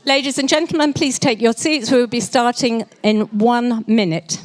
Ladies and gentlemen, please take your seats. We will be starting in 1 minute.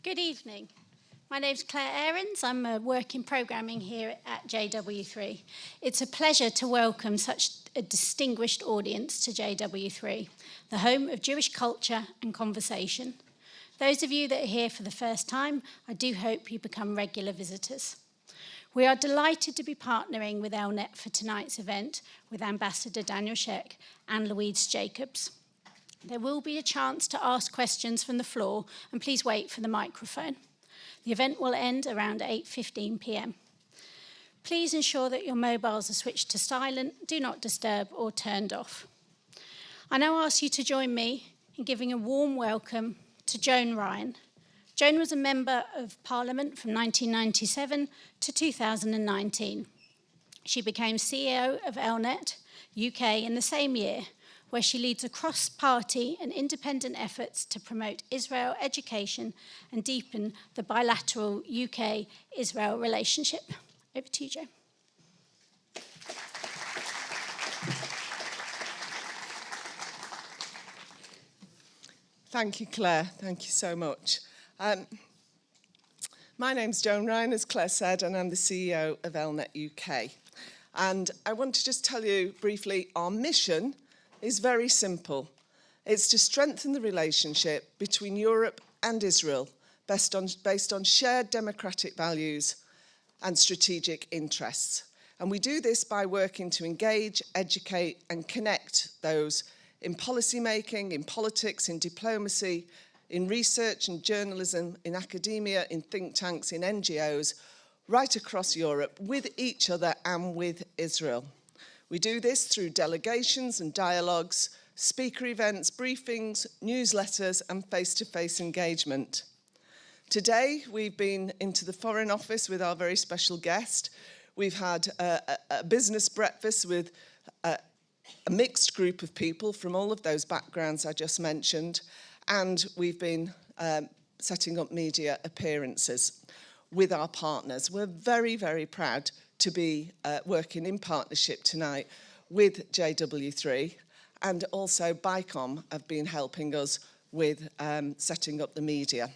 Good evening. My name's Claire Ahrens. I'm a work in programming here at JW3. It's a pleasure to welcome such a distinguished audience to JW3, the home of Jewish culture and conversation. Those of you that are here for the first time, I do hope you become regular visitors. We are delighted to be partnering with ELNET for tonight's event with Ambassador Daniel Shek and Louise Jacobs. There will be a chance to ask questions from the floor, and please wait for the microphone. The event will end around 8:15 p.m. Please ensure that your mobiles are switched to silent, do not disturb, or turned off. I now ask you to join me in giving a warm welcome to Joan Ryan. Joan was a Member of Parliament from 1997 to 2019. She became CEO of ELNET UK in the same year, where she leads a cross-party and independent efforts to promote Israel education and deepen the bilateral UK-Israel relationship. Over to you, Jo. Thank you, Claire. Thank you so much. My name's Joan Ryan, as Claire said, and I'm the CEO of ELNET UK. And I want to just tell you briefly, our mission is very simple. It's to strengthen the relationship between Europe and Israel based on shared democratic values and strategic interests. And we do this by working to engage, educate, and connect those in policy making, in politics, in diplomacy, in research and journalism, in academia, in think tanks, in NGOs, right across Europe, with each other and with Israel. We do this through delegations and dialogues, speaker events, briefings, newsletters, and face-to-face engagement. Today, we've been into the Foreign Office with our very special guest. We've had a business breakfast with a mixed group of people from all of those backgrounds I just mentioned, and we've been setting up media appearances with our partners. We're very, very proud to be working in partnership tonight with JW3, and also BICOM have been helping us with setting up the media.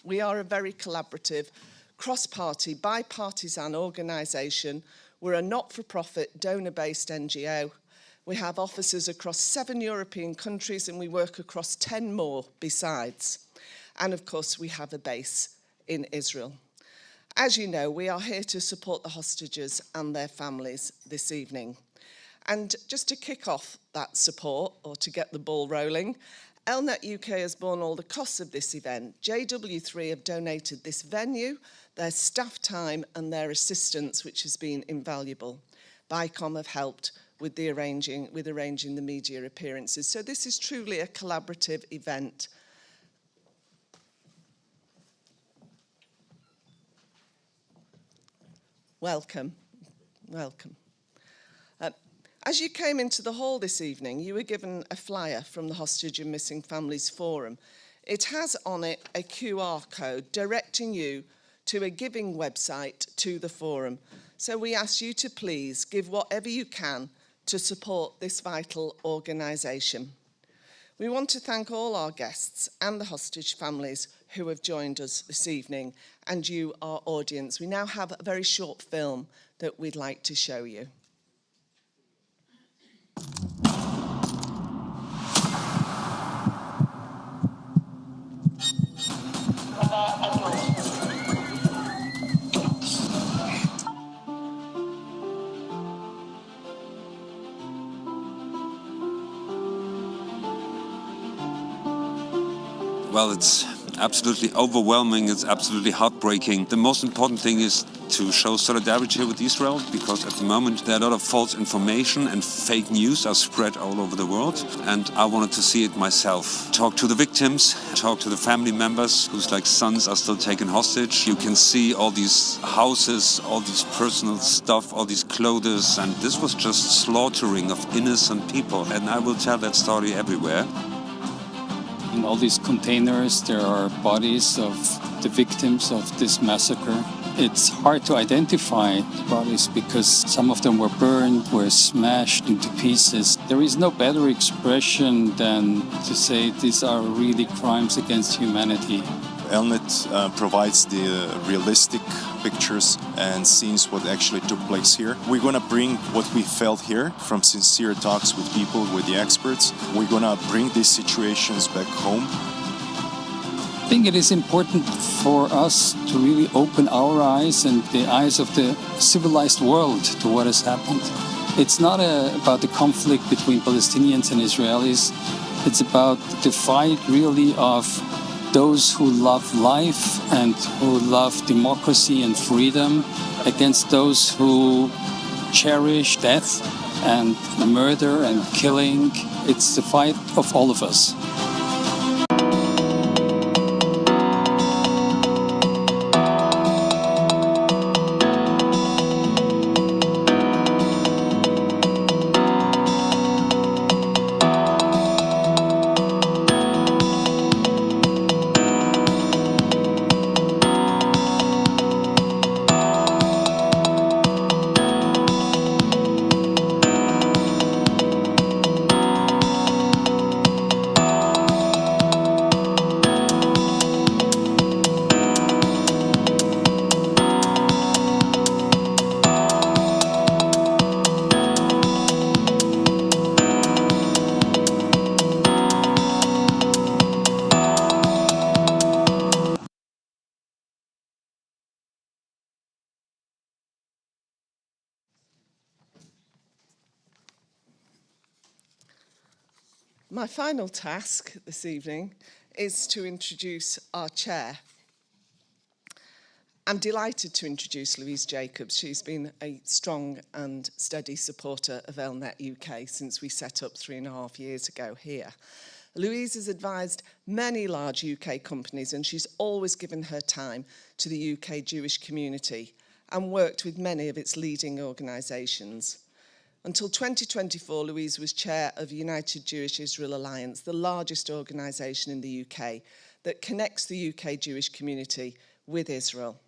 We are a very collaborative, cross-party, bipartisan organisation. We're a not-for-profit, donor-based NGO. We have offices across 7 European countries, and we work across 10 more besides. And of course, we have a base in Israel. As you know, we are here to support the hostages and their families this evening. And just to kick off that support, or to get the ball rolling, LNet UK has borne all the costs of this event. JW3 have donated this venue, their staff time and their assistance, which has been invaluable. BICOM have helped with arranging the media appearances. So this is truly a collaborative event. Welcome, welcome. As you came into the hall this evening, you were given a flyer from the Hostage and Missing Families Forum. It has on it a QR code directing you to a giving website to the forum. So we ask you to please give whatever you can to support this vital organisation. We want to thank all our guests and the hostage families who have joined us this evening, and you, our audience. We now have a very short film that we'd like to show you. Well, it's absolutely overwhelming, it's absolutely heartbreaking. The most important thing is to show solidarity with Israel, because at the moment there are a lot of false information and fake news are spread all over the world, and I wanted to see it myself. Talk to the victims, talk to the family members whose sons are still taken hostage. You can see all these houses, all these personal stuff, all these clothes, and this was just slaughtering of innocent people, and I will tell that story everywhere. In all these containers, there are bodies of the victims of this massacre. It's hard to identify the bodies because some of them were burned, were smashed into pieces. There is no better expression than to say these are really crimes against humanity. LNet provides the realistic pictures and scenes what actually took place here. We're going to bring what we felt here from sincere talks with people, with the experts. We're going to bring these situations back home. I think it is important for us to really open our eyes and the eyes of the civilized world to what has happened. It's not about the conflict between Palestinians and Israelis. It's about the fight really of those who love life and who love democracy and freedom against those who cherish death and murder and killing. It's the fight of all of us. My final task this evening is to introduce our chair. I'm delighted to introduce Louise Jacobs. She's been a strong and steady supporter of LNet UK since we set up 3.5 years ago here. Louise has advised many large UK companies, and she's always given her time to the UK Jewish community and worked with many of its leading organisations. Until 2024, Louise was chair of United Jewish Israel Alliance, the largest organisation in the UK that connects the UK Jewish community with Israel.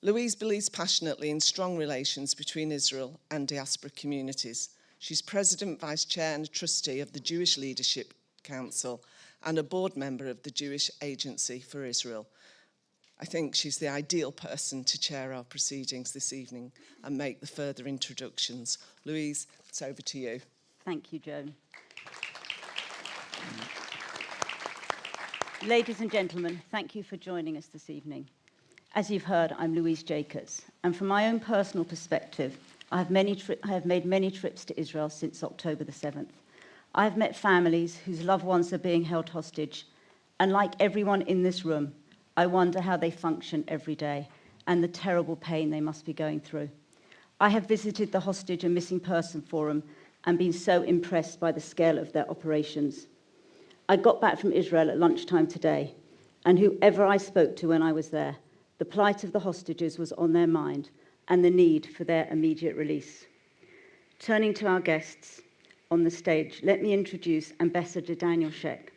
Louise believes passionately in strong relations between Israel and diaspora communities. She's president, vice chair and trustee of the Jewish Leadership Council and a board member of the Jewish Agency for Israel. I think she's the ideal person to chair our proceedings this evening and make the further introductions. Louise, it's over to you. Thank you, Joan. Ladies and gentlemen, thank you for joining us this evening. As you've heard, I'm Louise Jacobs, and from my own personal perspective, I have made many trips to Israel since October the 7th. I have met families whose loved ones are being held hostage, and like everyone in this room, I wonder how they function every day and the terrible pain they must be going through. I have visited the Hostage and Missing Person Forum and been so impressed by the scale of their operations. I got back from Israel at lunchtime today, and whoever I spoke to when I was there, the plight of the hostages was on their mind and the need for their immediate release. Turning to our guests on the stage, let me introduce Ambassador Daniel Shek,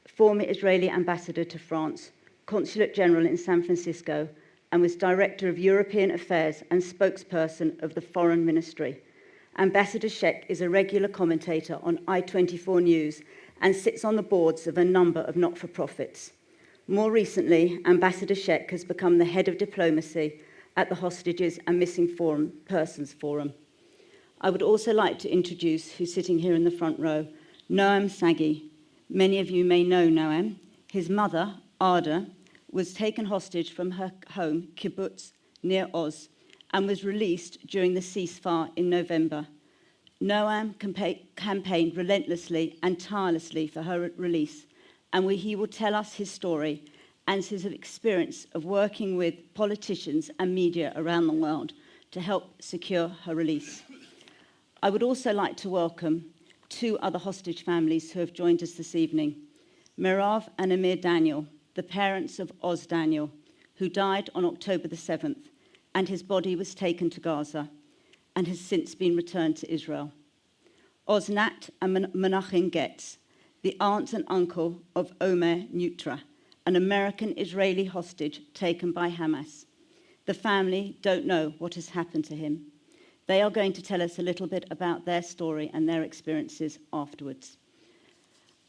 former Israeli ambassador to France, Consulate General in San Francisco, and was Director of European Affairs and spokesperson of the Foreign Ministry. Ambassador Shek is a regular commentator on I24 News and sits on the boards of a number of not-for-profits. More recently, Ambassador Shek has become the head of diplomacy at the Hostages and Missing Persons Forum. I would also like to introduce, who's sitting here in the front row, Noam Sagi. Many of you may know Noam. His mother, Ada, was taken hostage from her home, kibbutz, near Oz, and was released during the ceasefire in November. Noam campaigned relentlessly and tirelessly for her release, and he will tell us his story and his experience of working with politicians and media around the world to help secure her release. I would also like to welcome two other hostage families who have joined us this evening. Mirav and Amir Daniel, the parents of Oz Daniel, who died on October the 7th, and his body was taken to Gaza and has since been returned to Israel. Oznat and Menachem Getz, the aunt and uncle of Omer Nutra, an American-Israeli hostage taken by Hamas. The family don't know what has happened to him. They are going to tell us a little bit about their story and their experiences afterwards.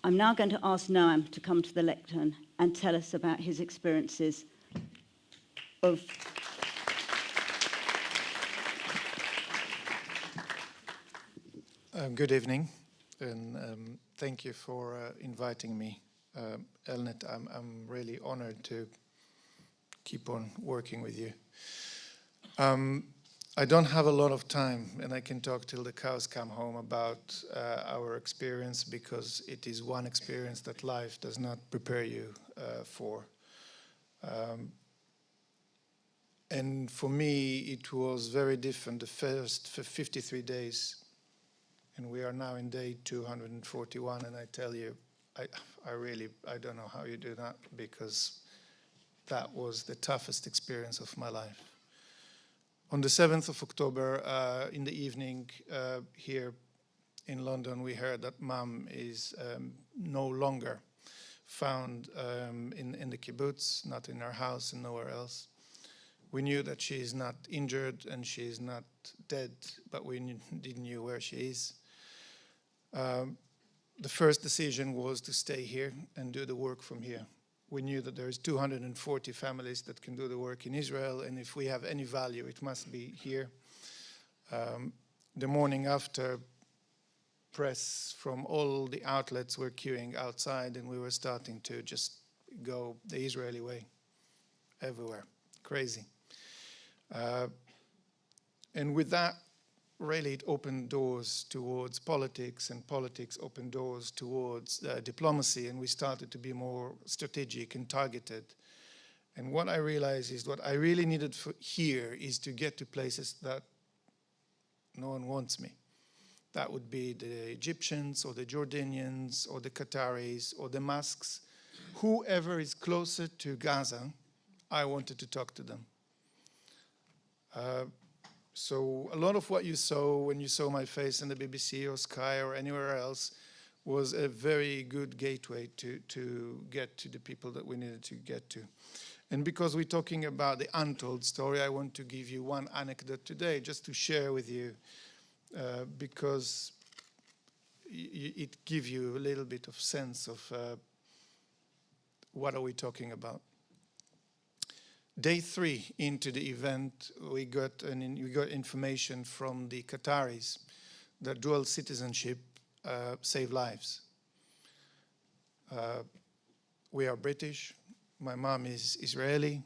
I'm now going to ask Noam to come to the lectern and tell us about his experiences of... Good evening, and thank you for inviting me. Elnet, I'm really honored to keep on working with you. I don't have a lot of time, and I can talk till the cows come home about our experience, because it is one experience that life does not prepare you for. And for me, it was very different the first 53 days. And we are now in day 241, and I tell you, I don't know how you do that, because that was the toughest experience of my life. On the 7th of October, in the evening, here in London, we heard that Mom is no longer found in the kibbutz, not in our house and nowhere else. We knew that she is not injured and she is not dead, but we didn't know where she is. The first decision was to stay here and do the work from here. We knew that there's 240 families that can do the work in Israel, and if we have any value, it must be here. The morning after, press from all the outlets were queuing outside, and we were starting to just go the Israeli way everywhere. Crazy. And with that, really, it opened doors towards politics, and politics opened doors towards diplomacy, and we started to be more strategic and targeted. And what I realized is what I really needed here is to get to places that no one wants me. That would be the Egyptians or the Jordanians or the Qataris or the mosques. Whoever is closer to Gaza, I wanted to talk to them. So a lot of what you saw when you saw my face in the BBC or Sky or anywhere else was a very good gateway to get to the people that we needed to get to. And because we're talking about the untold story, I want to give you one anecdote today just to share with you, because it gives you a little bit of sense of what are we talking about. Day 3 into the event, we got information from the Qataris that dual citizenship save lives. We are British. My mom is Israeli.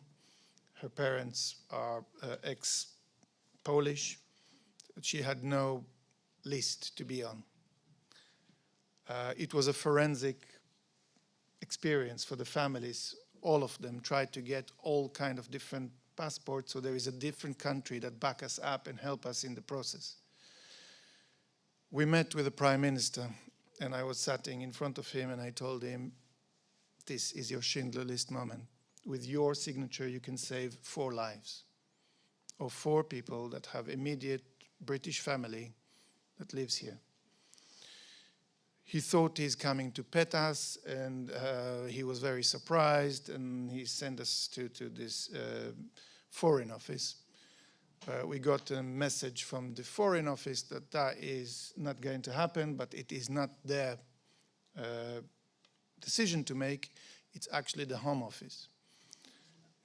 Her parents are ex-Polish. She had no list to be on. It was a forensic experience for the families. All of them tried to get all kind of different passports, so there is a different country that back us up and help us in the process. We met with the Prime Minister, and I was sitting in front of him, and I told him, this is your Schindler List moment. With your signature, you can save 4 lives of 4 people that have immediate British family that lives here. He thought he's coming to pet us, and he was very surprised, and he sent us to this Foreign Office. We got a message from the Foreign Office that that is not going to happen, but it is not their decision to make. It's actually the Home Office.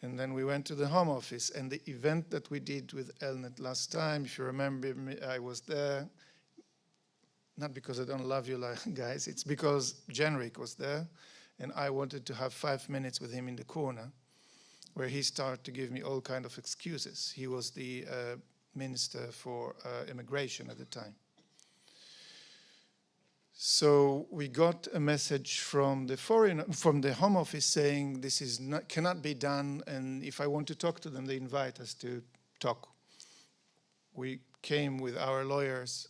And then we went to the Home Office, and the event that we did with Elnet last time, if you remember me, I was there. Not because I don't love you guys, it's because Genric was there, and I wanted to have 5 minutes with him in the corner, where he started to give me all kind of excuses. He was the Minister for Immigration at the time. So we got a message from the Home Office saying this is cannot be done, and if I want to talk to them, they invite us to talk. We came with our lawyers,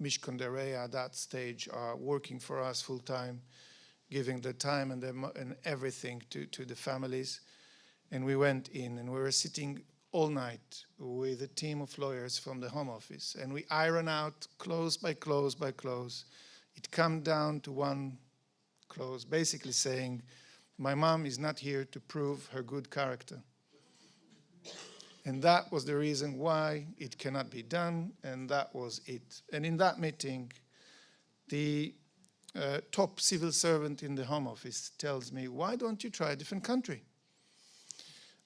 Mishkon Dereya at that stage are working for us full time, giving the time and everything to the families. And we went in, and we were sitting all night with a team of lawyers from the Home Office, and we iron out clause by clause by clause. It came down to one clause, basically saying, my mom is not here to prove her good character. And that was the reason why it cannot be done, and that was it. And in that meeting, the top civil servant in the Home Office tells me, why don't you try a different country?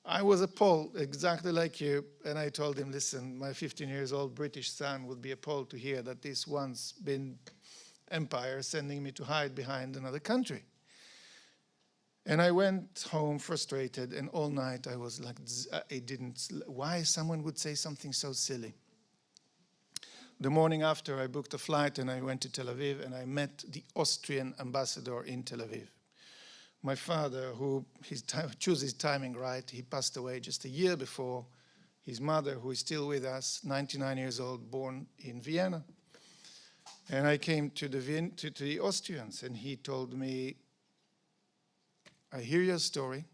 I was appalled, exactly like you, and I told him, listen, my 15-year-old British son would be appalled to hear that this once been empire sending me to hide behind another country. And I went home frustrated, and all night I was like, why someone would say something so silly? The morning after, I booked a flight and I went to Tel Aviv, and I met the Austrian ambassador in Tel Aviv. My father, who chose his timing right, he passed away just a year before. His mother, who is still with us, 99 years old, born in Vienna. And I came to the Austrians, and he told me, I hear your story.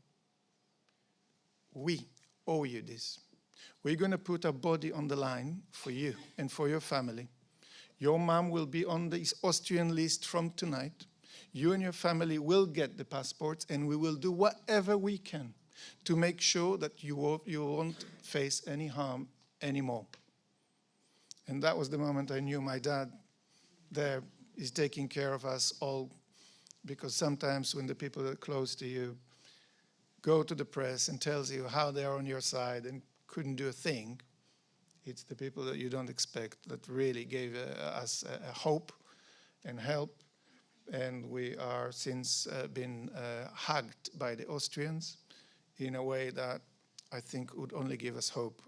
We owe you this. We're going to put our body on the line for you and for your family. Your mom will be on the Austrian list from tonight. You and your family will get the passports, and we will do whatever we can to make sure that you won't face any harm anymore. And that was the moment I knew my dad there is taking care of us all, because sometimes when the people that are close to you go to the press and tells you how they are on your side and couldn't do a thing, it's the people that you don't expect that really gave us a hope and help. And we are since been hugged by the Austrians in a way that I think would only give us hope.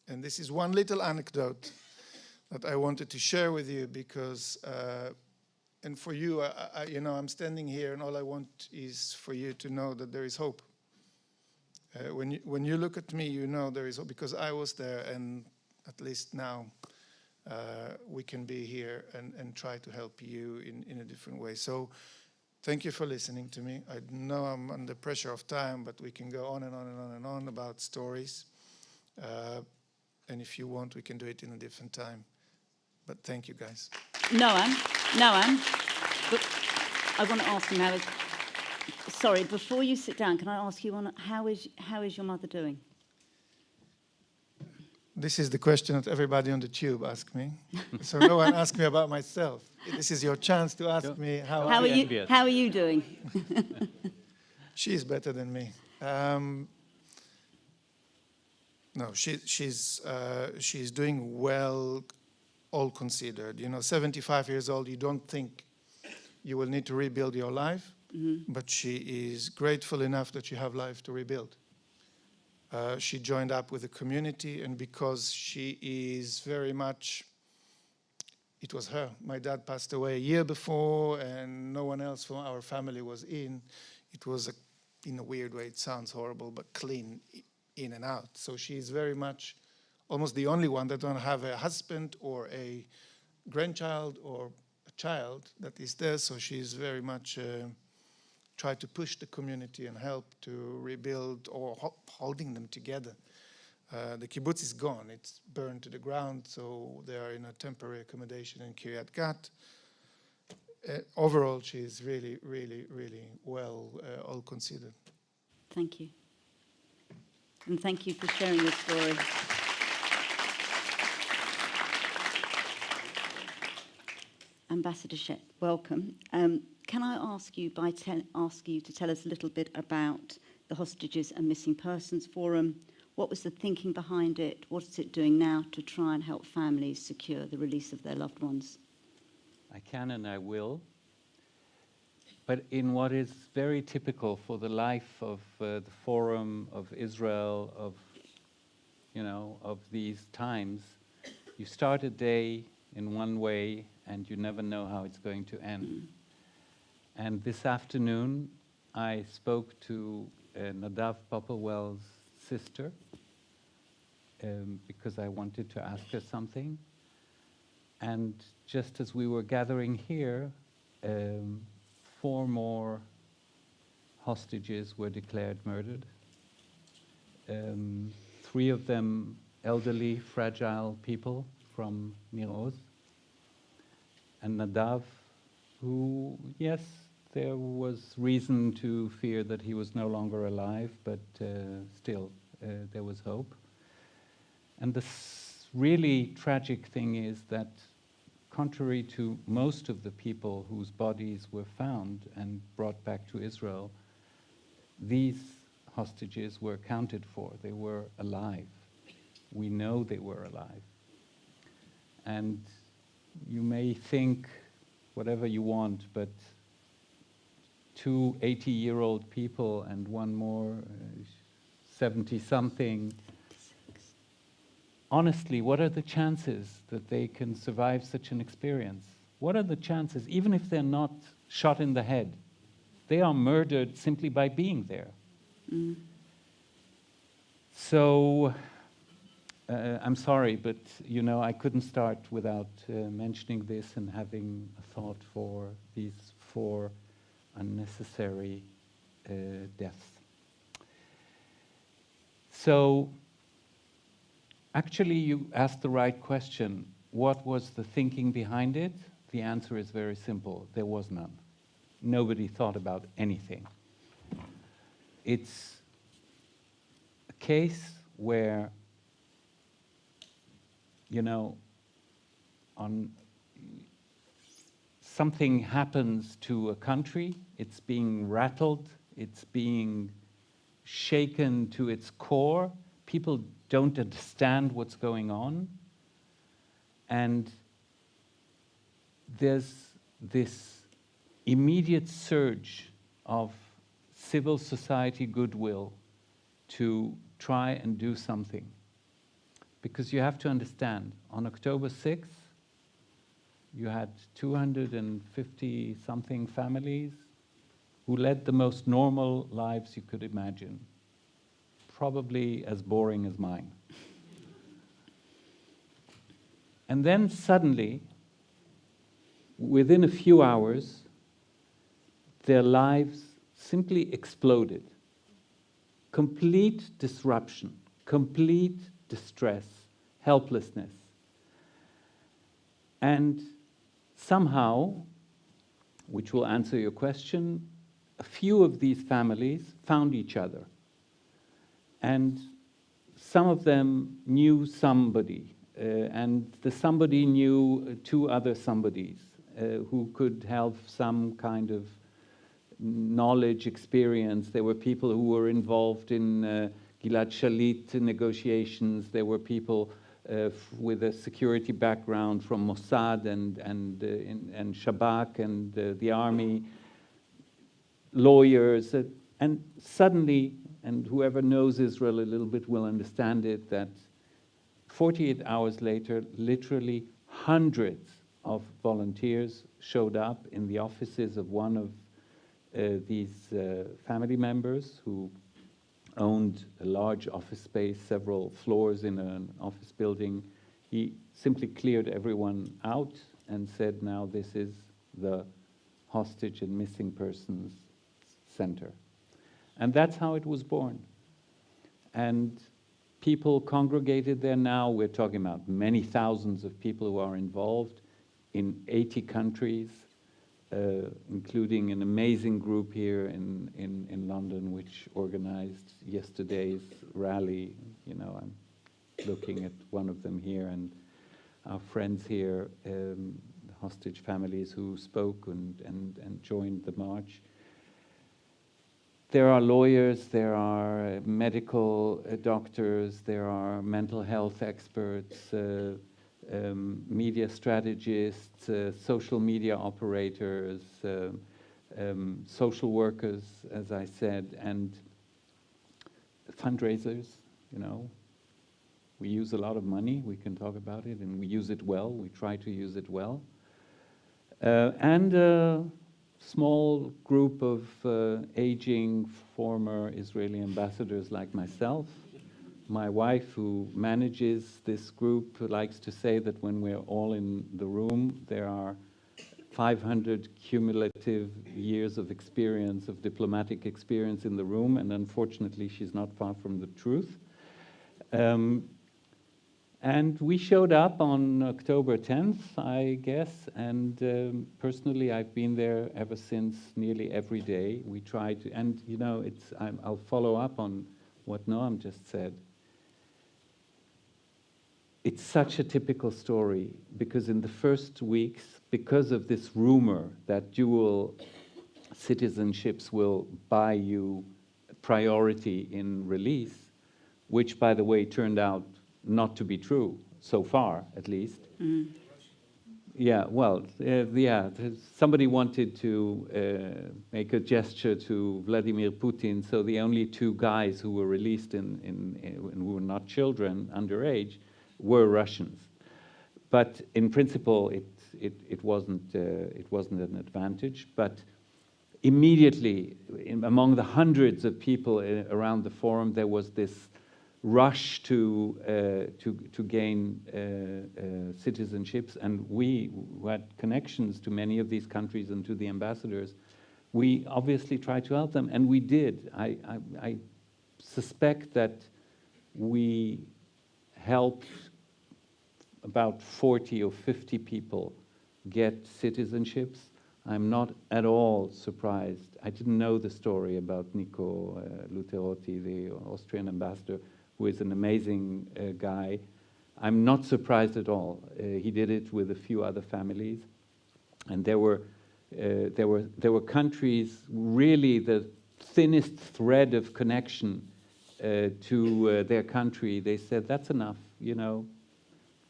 And this is one little anecdote that I wanted to share with you, because, and for you, you know, I'm standing here, and all I want is for you to know that there is hope. When you look at me, you know there is hope, because I was there, and at least now we can be here and try to help you in a different way. So thank you for listening to me. I know I'm under pressure of time, but we can go on and on and on and on about stories. And if you want, we can do it in a different time. But thank you, guys. Noam, but I want to ask you now, sorry, before you sit down, can I ask you, how is your mother doing? This is the question that everybody on the tube asks me. So no one asked me about myself. This is your chance to ask me how are you doing? She's better than me. No, she's doing well, all considered. You know, 75 years old, you don't think you will need to rebuild your life, but she is grateful enough that you have life to rebuild. She joined up with the community, and because she is very much, it was her. My dad passed away a year before, and no one else from our family was in. It was, in a weird way, it sounds horrible, but clean in and out. So she's very much almost the only one that don't have a husband or a grandchild or a child that is there. So she's very much try to push the community and help to rebuild or holding them together. The kibbutz is gone. It's burned to the ground, so they are in a temporary accommodation in Kiryat Gat. Overall, she's really, really, really well all considered. Thank you. And thank you for sharing your story. Ambassador Shek, welcome. Can I ask you to tell us a little bit about the Hostages and Missing Persons Forum? What was the thinking behind it? What is it doing now to try and help families secure the release of their loved ones? I can and I will. But in what is very typical for the life of the Forum, of Israel, of these times, you start a day in one way and you never know how it's going to end. And this afternoon, I spoke to Nadav Popplewell's sister because I wanted to ask her something. And just as we were gathering here, 4 more hostages were declared murdered. 3 of them elderly, fragile people from Nir Oz. And Nadav, who, yes, there was reason to fear that he was no longer alive, but still, there was hope. And the really tragic thing is that contrary to most of the people whose bodies were found and brought back to Israel, these hostages were accounted for. They were alive. We know they were alive. And you may think whatever you want, but 2 80-year-old people and 1 more 70-something, honestly, what are the chances that they can survive such an experience? What are the chances, even if they're not shot in the head? They are murdered simply by being there. Mm. So, I'm sorry, but I couldn't start without mentioning this and having a thought for these 4 unnecessary deaths. So, actually, you asked the right question. What was the thinking behind it? The answer is very simple. There was none. Nobody thought about anything. It's a case where, something happens to a country, it's being rattled, it's being shaken to its core, people don't understand what's going on, and there's this immediate surge of civil society goodwill to try and do something. Because you have to understand, on October 6th, you had 250-something families who led the most normal lives you could imagine, probably as boring as mine. And then suddenly, within a few hours, their lives simply exploded. Complete disruption, complete distress, helplessness. And somehow, which will answer your question, a few of these families found each other. And some of them knew somebody, and the somebody knew 2 other somebodies who could have some kind of knowledge, experience. There were people who were involved in Gilad Shalit negotiations. There were people with a security background from Mossad and Shabak and the army, lawyers, and suddenly and whoever knows Israel a little bit will understand it, that 48 hours later, literally hundreds of volunteers showed up in the offices of one of these family members who owned a large office space, several floors in an office building. He simply cleared everyone out and said, now this is the hostage and missing persons center. And that's how it was born. And people congregated there now. We're talking about many thousands of people who are involved in 80 countries, including an amazing group here in London, which organized yesterday's rally. You know, I'm looking at one of them here, and our friends here, the hostage families who spoke and joined the march. There are lawyers, there are medical doctors, there are mental health experts, media strategists, social media operators, social workers, as I said, and fundraisers. You know, we use a lot of money, we can talk about it, and we use it well, we try to use it well. And a small group of aging former Israeli ambassadors like myself. My wife, who manages this group, likes to say that when we're all in the room, there are 500 cumulative years of experience, of diplomatic experience in the room, and unfortunately she's not far from the truth. And we showed up on October 10th, I guess, and personally I've been there ever since, nearly every day. We try to, and you know, I'll follow up on what Noam just said. It's such a typical story, because in the first weeks, because of this rumor that dual citizenships will buy you priority in release, which, by the way, turned out not to be true, so far, at least. Mm. Yeah, well, somebody wanted to make a gesture to Vladimir Putin, so the only two guys who were released who were not children, underage, were Russians. But in principle, it wasn't an advantage. But immediately, among the hundreds of people around the forum, there was this rush to gain citizenships, and we who had connections to many of these countries and to the ambassadors, we obviously tried to help them, and we did. I suspect that we helped about 40 or 50 people get citizenships. I'm not at all surprised. I didn't know the story about Nico Luterotti, the Austrian ambassador, who is an amazing guy. I'm not surprised at all. He did it with a few other families, and there were countries, really the thinnest thread of connection to their country. They said, that's enough, you know,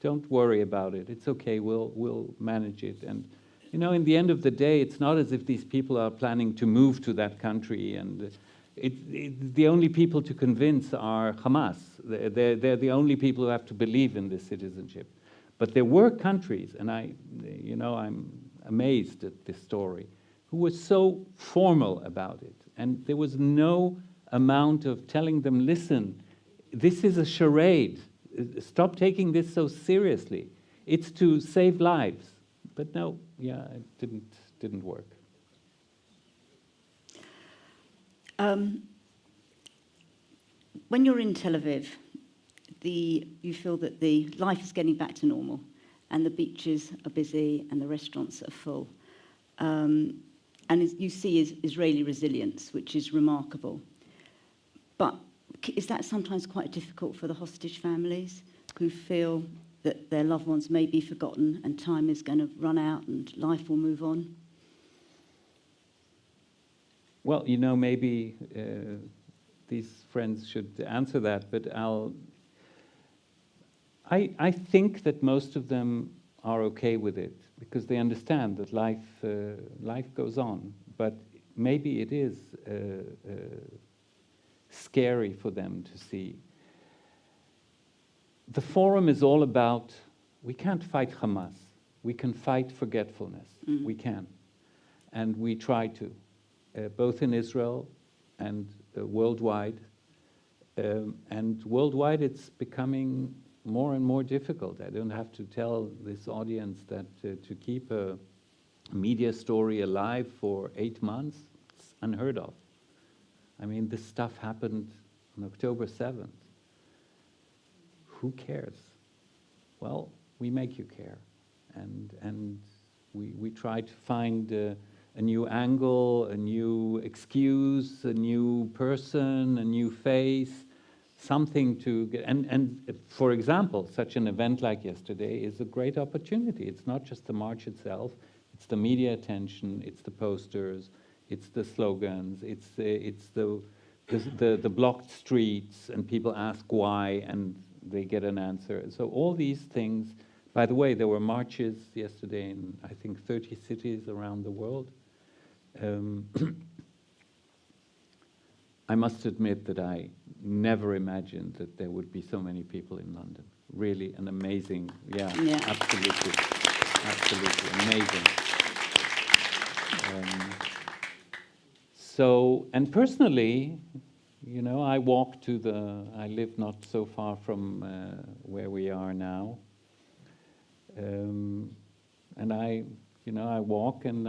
don't worry about it, it's okay, we'll manage it. And you know, in the end of the day, it's not as if these people are planning to move to that country, and the only people to convince are Hamas. They're the only people who have to believe in this citizenship. But there were countries, and I'm amazed at this story, who were so formal about it. And there was no amount of telling them, listen, this is a charade. Stop taking this so seriously. It's to save lives. But no, yeah, it didn't work. When you're in Tel Aviv, you feel that the life is getting back to normal, and the beaches are busy and the restaurants are full. And you see Israeli resilience, which is remarkable. But is that sometimes quite difficult for the hostage families who feel that their loved ones may be forgotten and time is going to run out and life will move on? Well, you know, maybe these friends should answer that, but I think that most of them are okay with it, because they understand that life goes on. But maybe it is scary for them to see. The forum is all about, we can't fight Hamas. We can fight forgetfulness. We can. And we try to, both in Israel and worldwide. And worldwide it's becoming more and more difficult. I don't have to tell this audience that to keep a media story alive for 8 months, it's unheard of. I mean, this stuff happened on October 7th. Who cares? Well, we make you care. And we try to find a new angle, a new excuse, a new person, a new face, something to get, and for example, such an event like yesterday is a great opportunity. It's not just the march itself, it's the media attention, it's the posters, it's the slogans, it's the blocked streets, and people ask why, and they get an answer. So all these things, by the way, there were marches yesterday in, I think, 30 cities around the world. I must admit that I never imagined that there would be so many people in London. Really an amazing, yeah. Absolutely, amazing. So, and personally, you know, I live not so far from where we are now. And I walk and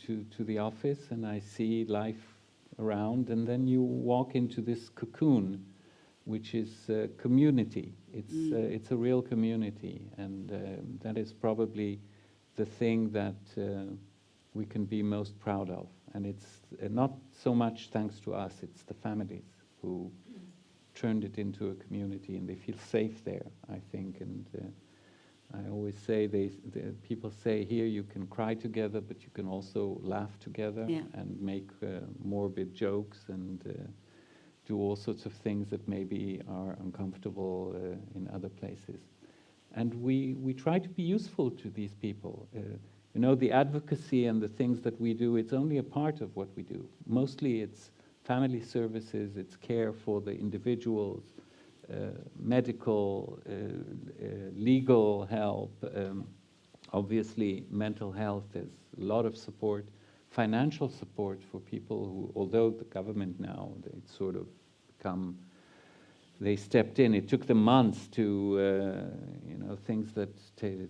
to the office and I see life around, and then you walk into this cocoon, which is community. It's a real community, and that is probably the thing that we can be most proud of. And it's not so much thanks to us, it's the families who turned it into a community, and they feel safe there, I think. And I always say, people say here you can cry together, but you can also laugh together and make morbid jokes and do all sorts of things that maybe are uncomfortable in other places. And we try to be useful to these people. You know, the advocacy and the things that we do, it's only a part of what we do. Mostly it's family services, it's care for the individuals, medical, legal help, obviously mental health, there's a lot of support, financial support for people who, although the government now, it's sort of become, they stepped in. It took them months to, things that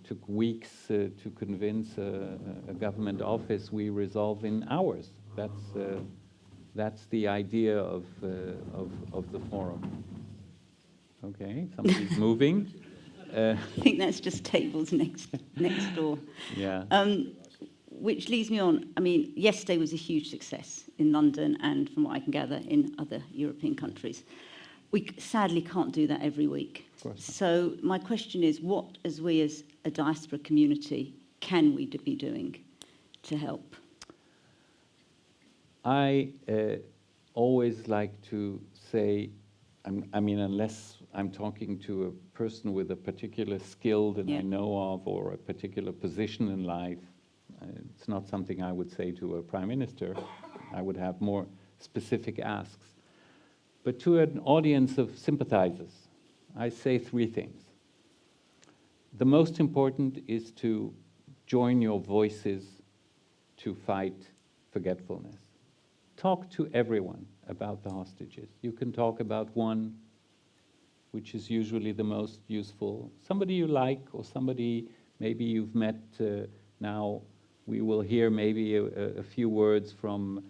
took weeks to convince a government office, we resolve in hours. That's the idea of the forum. Okay, somebody's moving. I think that's just tables next door. Yeah. Which leads me on, I mean, yesterday was a huge success in London and, from what I can gather, in other European countries. We sadly can't do that every week. So my question is, what, as a diaspora community, can we be doing to help? I always like to say, I mean, unless I'm talking to a person with a particular skill that I know of, or a particular position in life, it's not something I would say to a prime minister. I would have more specific asks. But to an audience of sympathizers, I say 3 things. The most important is to join your voices to fight forgetfulness. Talk to everyone about the hostages. You can talk about one, which is usually the most useful. Somebody you like, or somebody maybe you've met now. We will hear maybe a few words from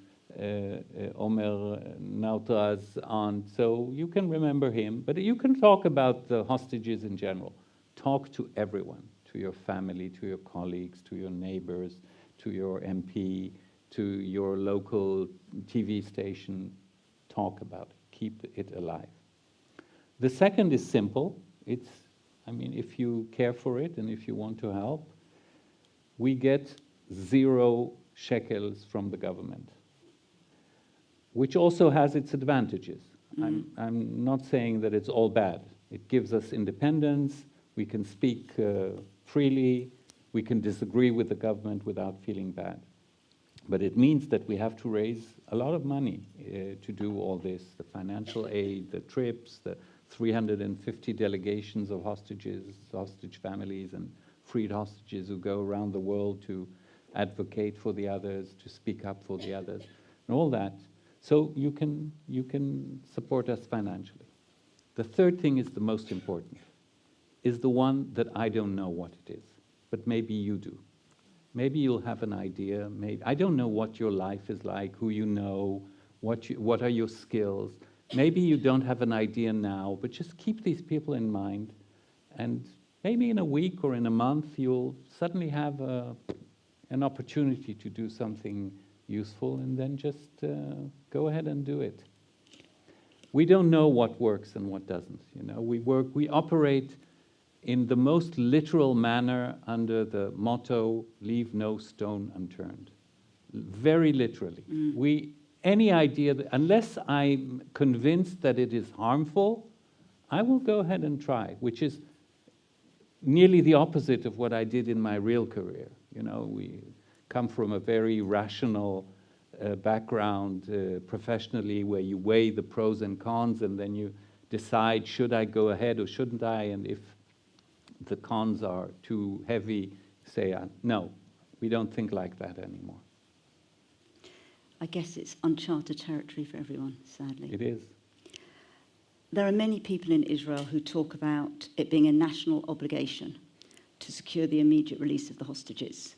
Omer Nautra's aunt, so you can remember him, but you can talk about the hostages in general. Talk to everyone, to your family, to your colleagues, to your neighbors, to your MP, to your local TV station. Talk about it, keep it alive. The second is simple. If you care for it and if you want to help, we get 0 shekels from the government, which also has its advantages. I'm not saying that it's all bad. It gives us independence, we can speak freely, we can disagree with the government without feeling bad. But it means that we have to raise a lot of money to do all this, the financial aid, the trips, the 350 delegations of hostages, hostage families, and freed hostages who go around the world to advocate for the others, to speak up for the others, and all that. So you can support us financially. The third thing is the most important, is the one that I don't know what it is, but maybe you do. Maybe you'll have an idea. Maybe I don't know what your life is like, who you know, what are your skills. Maybe you don't have an idea now, but just keep these people in mind, and maybe in a week or in a month you'll suddenly have an opportunity to do something useful, and then just go ahead and do it. We don't know what works and what doesn't. You know, we operate in the most literal manner under the motto, leave no stone unturned. Very literally. Any idea, unless I'm convinced that it is harmful, I will go ahead and try, which is nearly the opposite of what I did in my real career. You know, we come from a very rational background professionally, where you weigh the pros and cons, and then you decide, should I go ahead or shouldn't I? And if the cons are too heavy, say, no, we don't think like that anymore. I guess it's uncharted territory for everyone, sadly. It is. There are many people in Israel who talk about it being a national obligation to secure the immediate release of the hostages.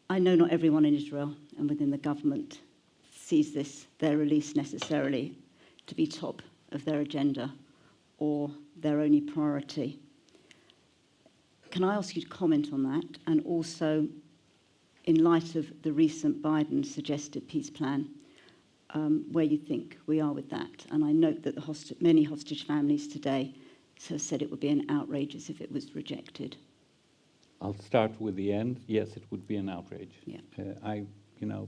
I know not everyone in Israel and within the government sees their release necessarily, to be top of their agenda or their only priority. Can I ask you to comment on that? And also, in light of the recent Biden suggested peace plan, where you think we are with that? And I note that many hostage families today have said it would be an outrageous if it was rejected. I'll start with the end. Yes, it would be an outrage. Yeah. I,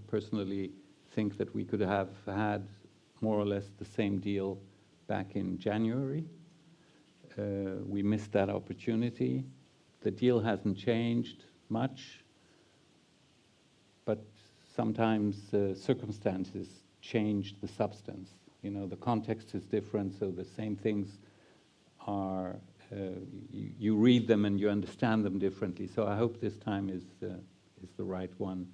personally think that we could have had more or less the same deal back in January. We missed that opportunity. The deal hasn't changed much, but sometimes circumstances change the substance. The context is different, so the same things are, you read them and you understand them differently. So I hope this time is the right one.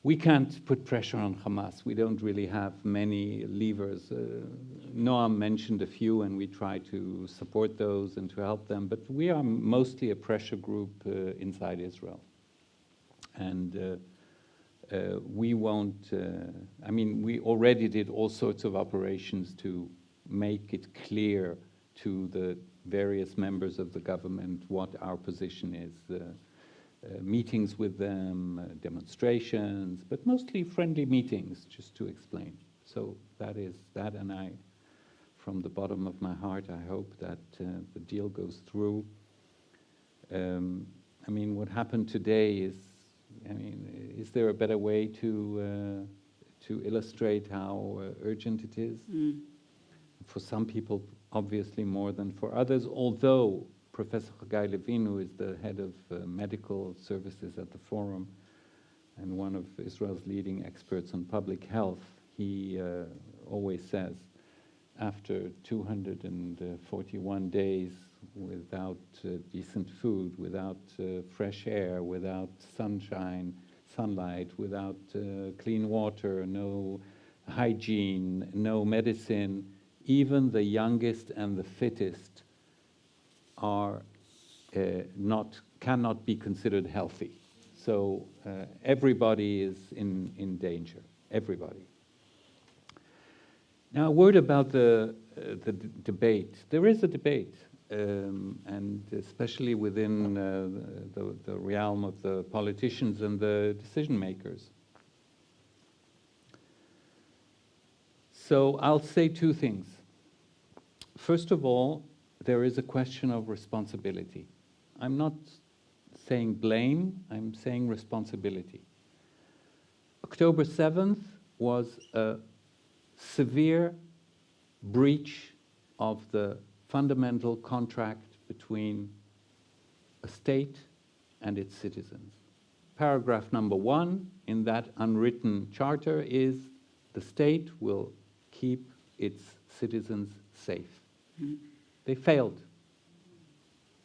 We can't put pressure on Hamas. We don't really have many levers. Noam mentioned a few, and we try to support those and to help them, but we are mostly a pressure group inside Israel. And we won't, we already did all sorts of operations to make it clear to the various members of the government what our position is. Meetings with them, demonstrations, but mostly friendly meetings, just to explain. So that is that, and I, from the bottom of my heart, I hope that the deal goes through. What happened today is, is there a better way to illustrate how urgent it is? For some people, obviously more than for others, although Professor Guy Levine, who is the head of medical services at the Forum and one of Israel's leading experts on public health, he always says, after 241 days without decent food, without fresh air, without sunlight, without clean water, no hygiene, no medicine, even the youngest and the fittest cannot be considered healthy. So everybody is in danger, everybody. Now a word about the debate. There is a debate, and especially within the realm of the politicians and the decision makers. So I'll say two things. First of all, there is a question of responsibility. I'm not saying blame, I'm saying responsibility. October 7th was a severe breach of the fundamental contract between a state and its citizens. paragraph number 1 in that unwritten charter is the state will keep its citizens safe. They failed.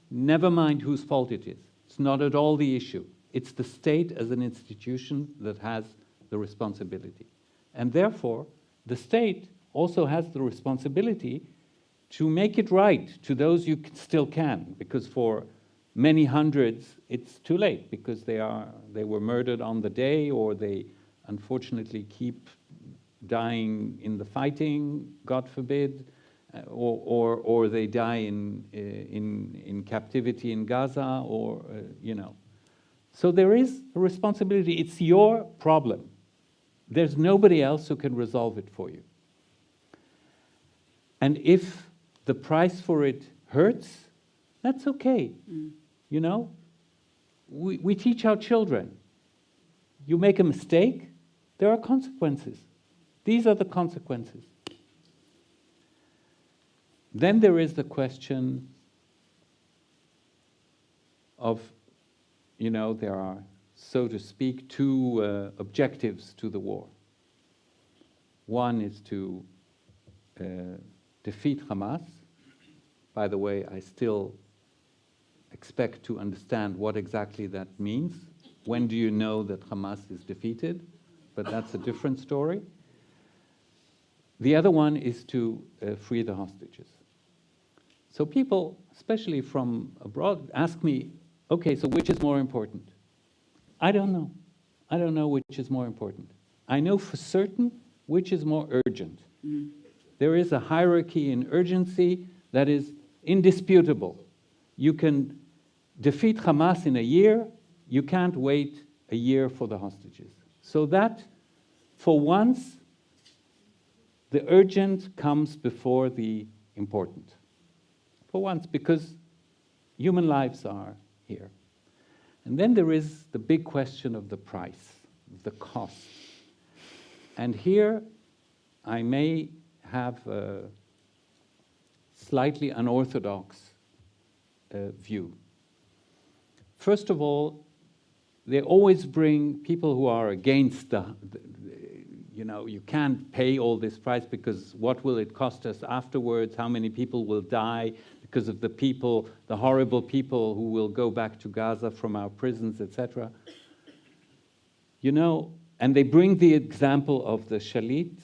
Never mind whose fault it is. It's not at all the issue. It's the state as an institution that has the responsibility. And therefore, the state also has the responsibility to make it right to those you still can, because for many hundreds, it's too late, because they were murdered on the day, or they unfortunately keep dying in the fighting, God forbid, or they die in captivity in Gaza, or you know. So there is a responsibility. It's your problem. There's nobody else who can resolve it for you. And if the price for it hurts, that's okay. You know, we teach our children. You make a mistake, there are consequences. These are the consequences. Then there is the question of, you know, there are, so to speak, two objectives to the war. One is to defeat Hamas. By the way, I still expect to understand what exactly that means. When do you know that Hamas is defeated? But that's a different story. The other one is to free the hostages. So people, especially from abroad, ask me, okay, so which is more important? I don't know. I don't know which is more important. I know for certain which is more urgent. There is a hierarchy in urgency that is indisputable. You can defeat Hamas in a year, you can't wait a year for the hostages. So that, for once, the urgent comes before the important. For once, because human lives are here. And then there is the big question of the price, the cost. And here I may have a slightly unorthodox view. First of all, they always bring people who are against you know, you can't pay all this price because what will it cost us afterwards? How many people will die because of the people, the horrible people who will go back to Gaza from our prisons, etc. You know, and they bring the example of the Shalit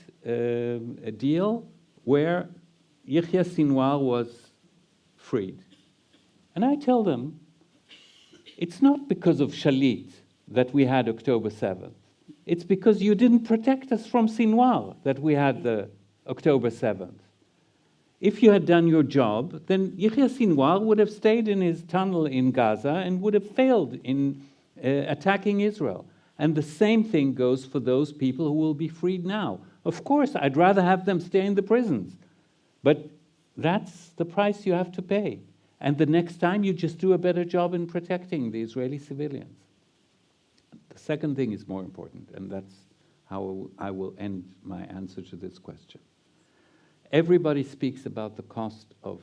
deal where Yahya Sinwar was freed. And I tell them, it's not because of Shalit that we had October 7th. It's because you didn't protect us from Sinwar that we had the October 7th. If you had done your job, then Yahya Sinwar would have stayed in his tunnel in Gaza and would have failed in attacking Israel. And the same thing goes for those people who will be freed now. Of course, I'd rather have them stay in the prisons. But that's the price you have to pay. And the next time you just do a better job in protecting the Israeli civilians. The second thing is more important, and that's how I will end my answer to this question. Everybody speaks about the cost of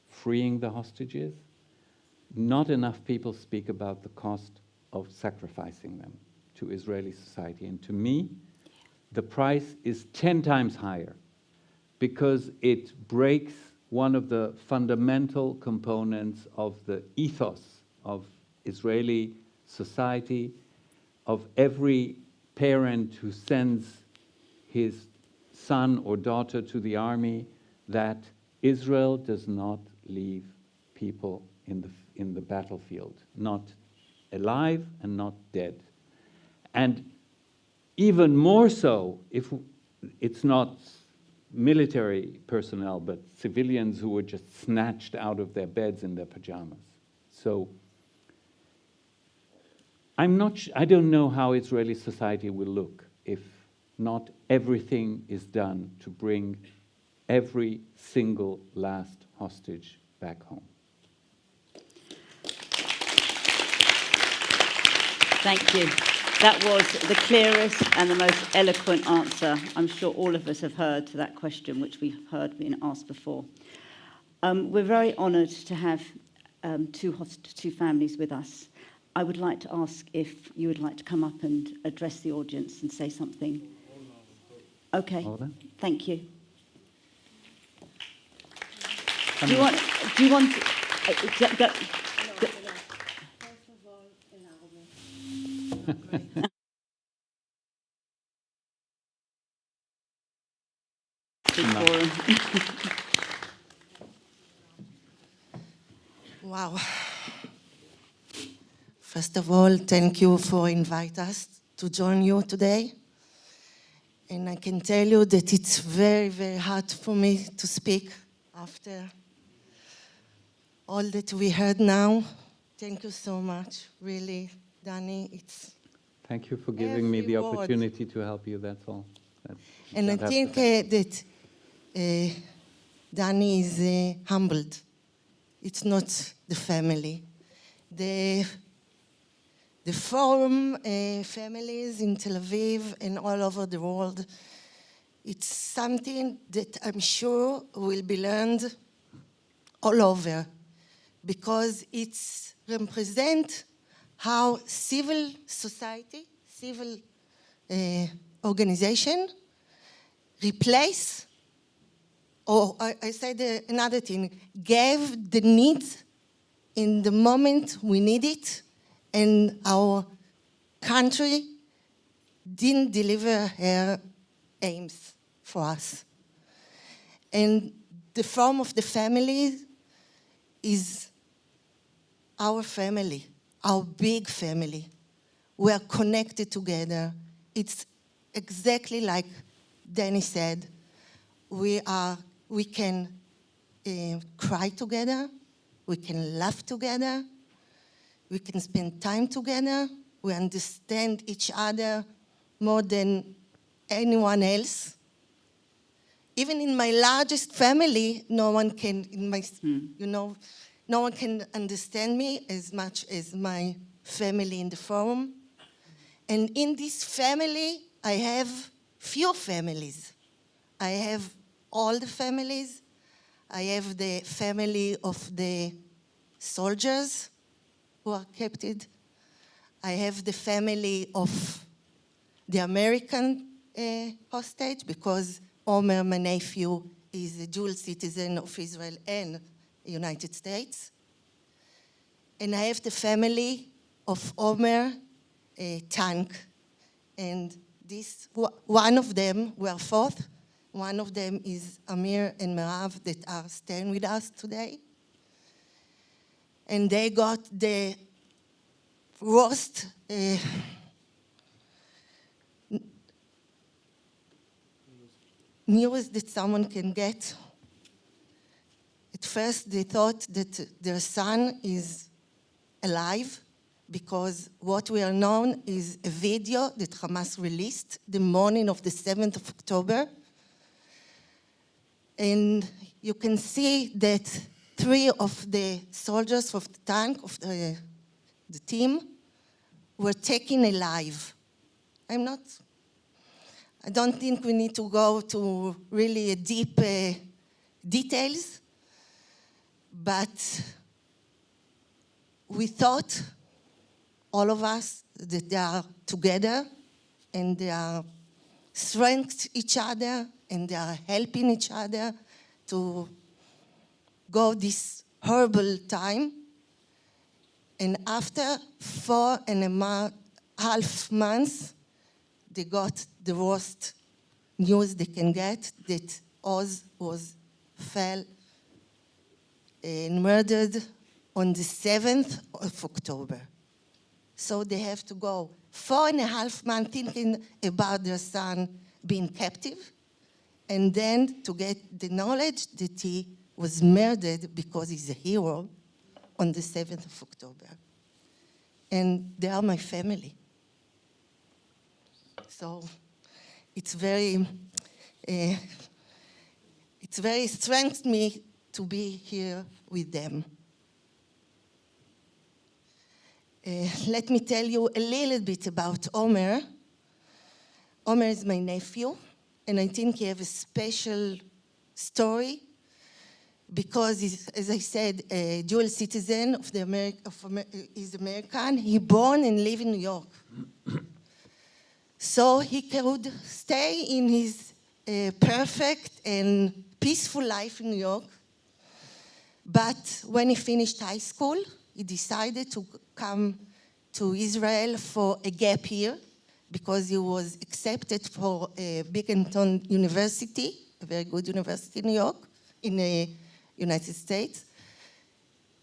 freeing the hostages. Not enough people speak about the cost of sacrificing them to Israeli society. And to me, the price is 10 times higher because it breaks one of the fundamental components of the ethos of Israeli society, of every parent who sends his son or daughter to the army, that Israel does not leave people in the battlefield, not alive and not dead. And even more so if it's not military personnel, but civilians who were just snatched out of their beds in their pajamas. So I don't know how Israeli society will look if not everything is done to bring every single last hostage back home. Thank you. That was the clearest and the most eloquent answer I'm sure all of us have heard to that question, which we've heard being asked before. We're very honoured to have two families with us. I would like to ask if you would like to come up and address the audience and say something. Okay, thank you. Do you want go. Wow. First of all, thank you for inviting us to join you today. And I can tell you that it's very, very hard for me to speak after all that we heard now. Thank you so much, really, Danny. It's Thank you for giving me the opportunity to help you, that's all. And I think that Danny is humbled. It's not the family. The forum families in Tel Aviv and all over the world, it's something that I'm sure will be learned all over, because it represents how civil society, civil organization replace, or I said another thing, gave the needs in the moment we need it, and our country didn't deliver her aims for us. And the form of the family is our family, our big family. We are connected together. It's exactly like Danny said. We can cry together. We can laugh together. We can spend time together. We understand each other more than anyone else. Even in my largest family, no one can, no one can understand me as much as my family in the forum. And in this family, I have few families. I have all the families. I have the family of the soldiers who are captured. I have the family of the American hostage, because Omer, my nephew, is a dual citizen of Israel and the United States. And I have the family of Omer, Tank. And this, one of them, we are fourth. One of them is Amir and Merav that are staying with us today. And they got the worst news that someone can get. At first, they thought that their son is alive, because what we are known is a video that Hamas released the morning of the 7th of October. And you can see that 3 of the soldiers of the tank, of the team, were taken alive. I don't think we need to go to really deep details, but we thought, all of us, that they are together and they are strengthening each other and they are helping each other to go this horrible time. And after 4.5 months, they got the worst news they can get, that Oz was fell and murdered on the 7th of October. So they have to go 4.5 months thinking about their son being captive, and then to get the knowledge that he was murdered because he's a hero on the 7th of October. And they are my family. So it's very strengthened me to be here with them. Let me tell you a little bit about Omer. Omer is my nephew, and I think he has a special story, because he's, as I said, a dual citizen of the he's American. He born and live in New York. So he could stay in his perfect and peaceful life in New York. But when he finished high school, he decided to come to Israel for a gap year because he was accepted for Binghamton University, a very good university in New York, in the United States.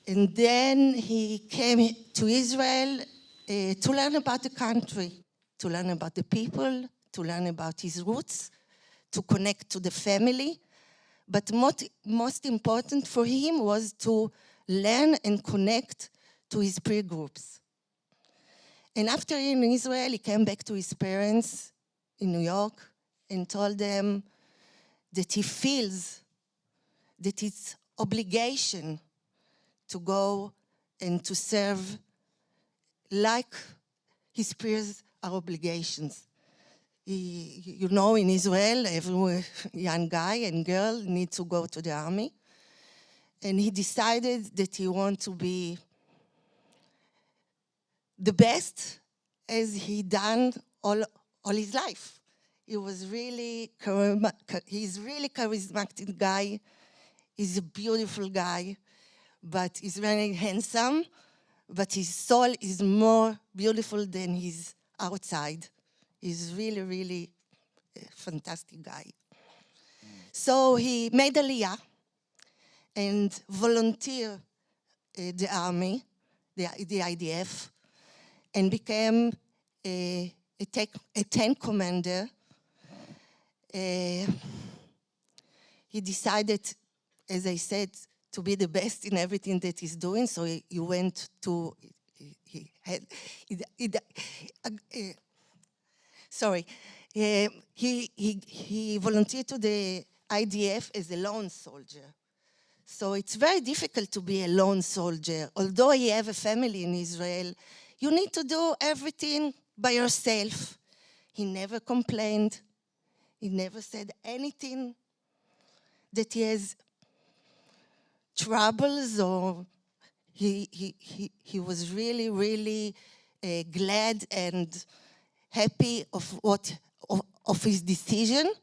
And then he came to Israel to learn about the country, to learn about the people, to learn about his roots, to connect to the family. But most important for him was to learn and connect to his peer groups. And after in Israel, he came back to his parents in New York and told them that he feels that it's obligation to go and to serve like his peers are obligations. You know, in Israel, every young guy and girl need to go to the army. And he decided that he wants to be the best as he done all his life. He's really charismatic guy. He's a beautiful guy, but he's very handsome, but his soul is more beautiful than his outside. He's really, really a fantastic guy. So he made Aliyah and volunteered the army, the IDF, and became a tank commander. He decided, as I said, to be the best in everything that he's doing. So he went to, he volunteered to the IDF as a lone soldier. So it's very difficult to be a lone soldier. Although you have a family in Israel, you need to do everything by yourself. He never complained. He never said anything that he has troubles, or he was really, really glad and happy of his decision.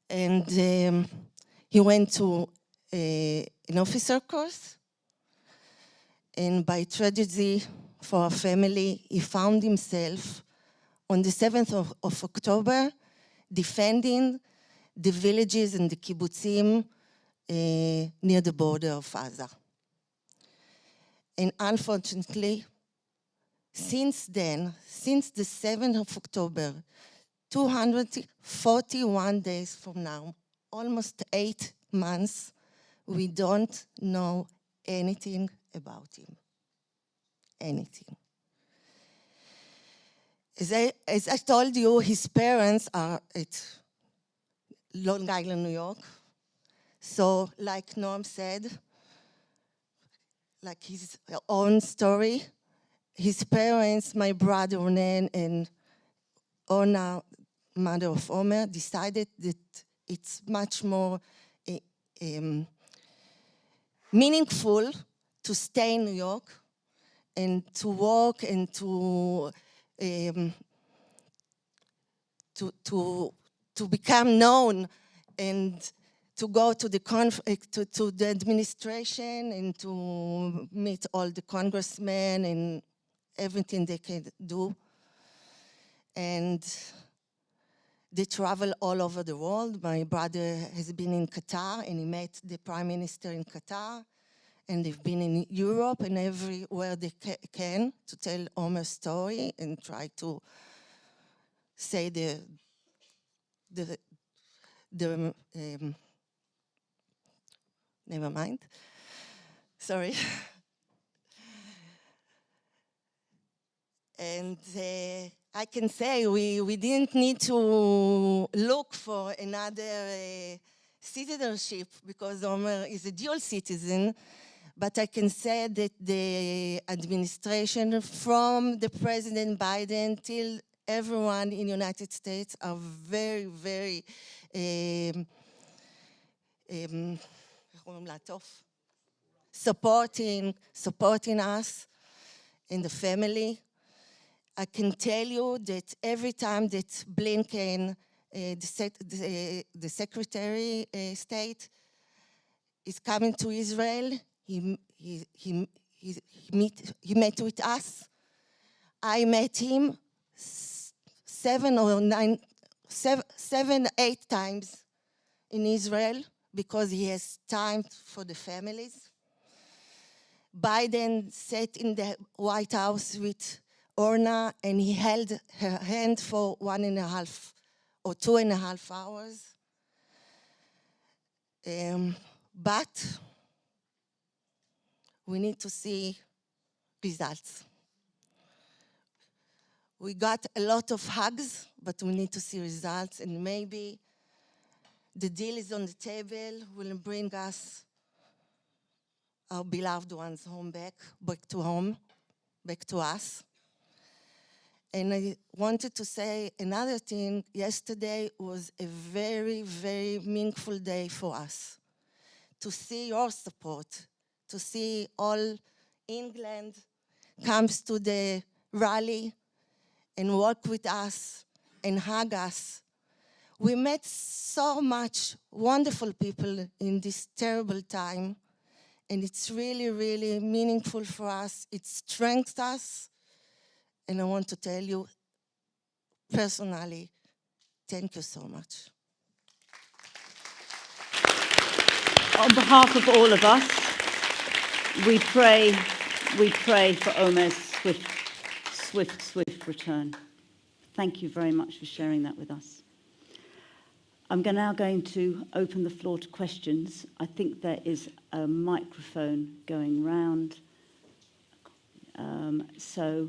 And he went to an officer course, and by tragedy for our family, he found himself on the 7th of October defending the villages and the kibbutzim near the border of Gaza. And unfortunately, since then, since the 7th of October, 241 days from now, almost 8 months, we don't know anything about him. Anything. As I told you, his parents are at Long Island, New York. So, like Noam said, like his own story, his parents, my brother Ronen and Ona, mother of Omer, decided that it's much more meaningful to stay in New York and to work and to become known and to go to the to the administration and to meet all the congressmen and everything they can do. And they travel all over the world. My brother has been in Qatar and he met the prime minister in Qatar. And they've been in Europe and everywhere they can to tell Omer's story and try to say never mind. Sorry. And I can say we didn't need to look for another citizenship because Omer is a dual citizen. But I can say that the administration, from the President Biden till everyone in the United States are very, very איך אומרים לעטוף? supporting us in the family. I can tell you that every time that Blinken, the Secretary of State, is coming to Israel, he met with us. I met him 7 or 8 times in Israel because he has time for the families. Biden sat in the White House with Orna, and he held her hand for 1.5 or 2.5 hours. But we need to see results. We got a lot of hugs, but we need to see results, and maybe the deal is on the table, will bring us our beloved ones back to home, back to us. And I wanted to say another thing. Yesterday was a very, very meaningful day for us. To see your support, to see all England comes to the rally and work with us and hug us. We met so much wonderful people in this terrible time, and it's really, really meaningful for us. It strengthens us, and I want to tell you personally, thank you so much. On behalf of all of us, we pray for Omer's swift return. Thank you very much for sharing that with us. I'm now going to open the floor to questions. I think there is a microphone going round. So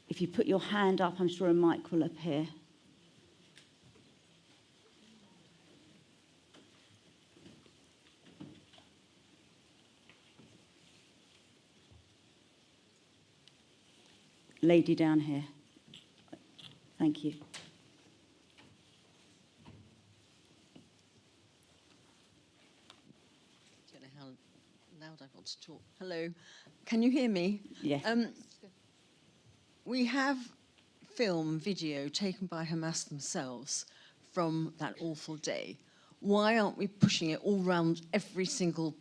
if you put your hand up, I'm sure a mic will appear. Lady down here. Thank you. I don't know how loud I want to talk. Hello, can you hear me? Yes. We have video taken by Hamas themselves from that awful day. Why aren't we pushing it all around every single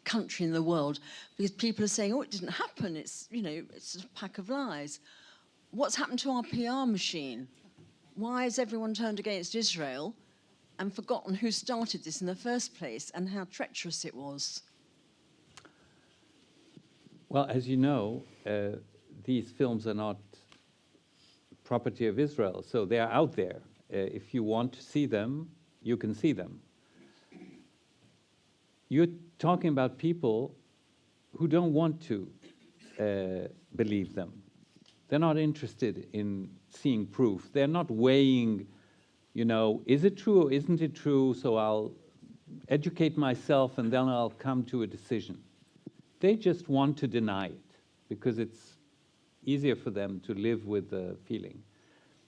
country in the world? Because people are saying, oh, it didn't happen. It's, you know, it's a pack of lies. What's happened to our PR machine? Why has everyone turned against Israel and forgotten who started this in the first place and how treacherous it was? Well, as you know, these films are not property of Israel, so they are out there. If you want to see them, you can see them. You're talking about people who don't want to believe them. They're not interested in seeing proof. They're not weighing, you know, is it true or isn't it true, so I'll educate myself and then I'll come to a decision. They just want to deny it because it's easier for them to live with the feeling.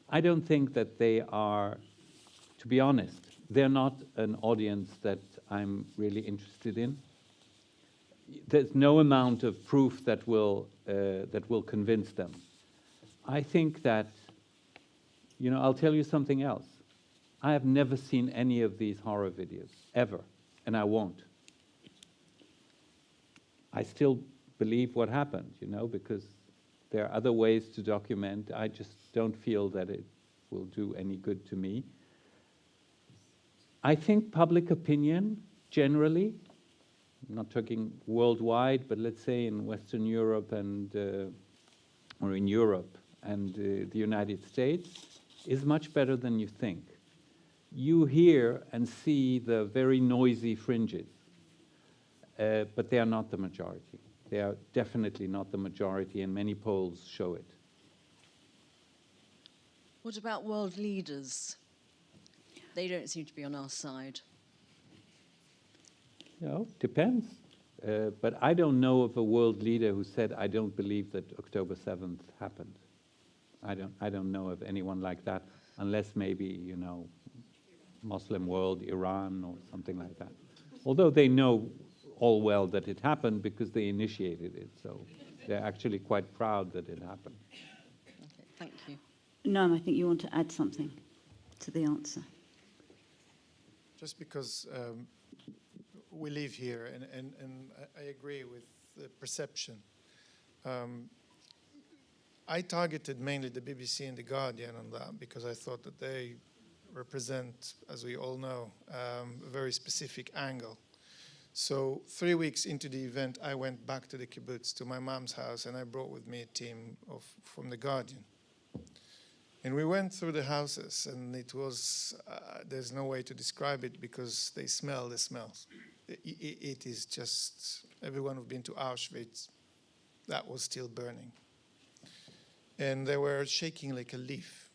I don't think that they are, to be honest, they're not an audience that I'm really interested in. There's no amount of proof that will convince them. I think that, you know, I'll tell you something else. I have never seen any of these horror videos, ever, and I won't. I still believe what happened, you know, because there are other ways to document. I just don't feel that it will do any good to me. I think public opinion, generally, I'm not talking worldwide, but let's say in Western Europe and, or in Europe and the United States, is much better than you think. You hear and see the very noisy fringes, but they are not the majority. They are definitely not the majority, and many polls show it. What about world leaders? They don't seem to be on our side. You know, depends. But I don't know of a world leader who said, I don't believe that October 7th happened. I don't know of anyone like that, unless maybe, you know, Muslim world, Iran or something like that. Although they know all well that it happened because they initiated it, so they're actually quite proud that it happened. Okay, thank you. Noam, I think you want to add something to the answer. Just because we live here, and I agree with the perception. I targeted mainly the BBC and The Guardian on that because I thought that they represent, as we all know, a very specific angle. So 3 weeks into the event, I went back to the kibbutz, to my mom's house, and I brought with me a team from The Guardian. And we went through the houses, and it was, there's no way to describe it because they smell the smells. It is just, everyone who's been to Auschwitz, that was still burning. And they were shaking like a leaf.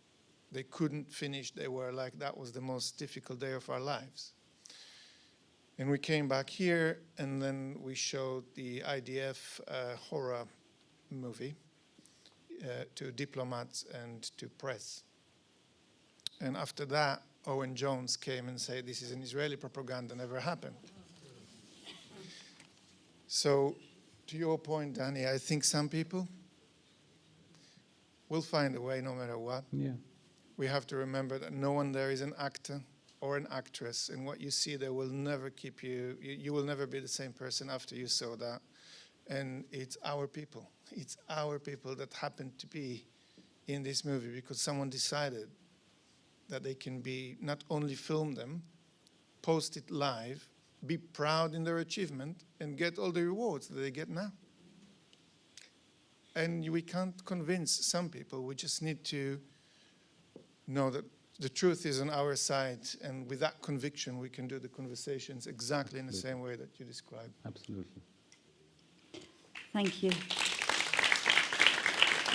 They couldn't finish. They were like, that was the most difficult day of our lives. And we came back here, and then we showed the IDF horror movie to diplomats and to press. And after that, Owen Jones came and said, this is an Israeli propaganda, never happened. So, to your point, Danny, I think some people will find a way no matter what. Yeah. We have to remember that no one there is an actor or an actress, and what you see there will never keep you, you will never be the same person after you saw that. And it's our people. It's our people that happen to be in this movie because someone decided that they can be, not only film them, post it live, be proud in their achievement, and get all the rewards that they get now. And we can't convince some people. We just need to know that the truth is on our side, and with that conviction, we can do the conversations exactly in the same way that you described. Absolutely. Thank you.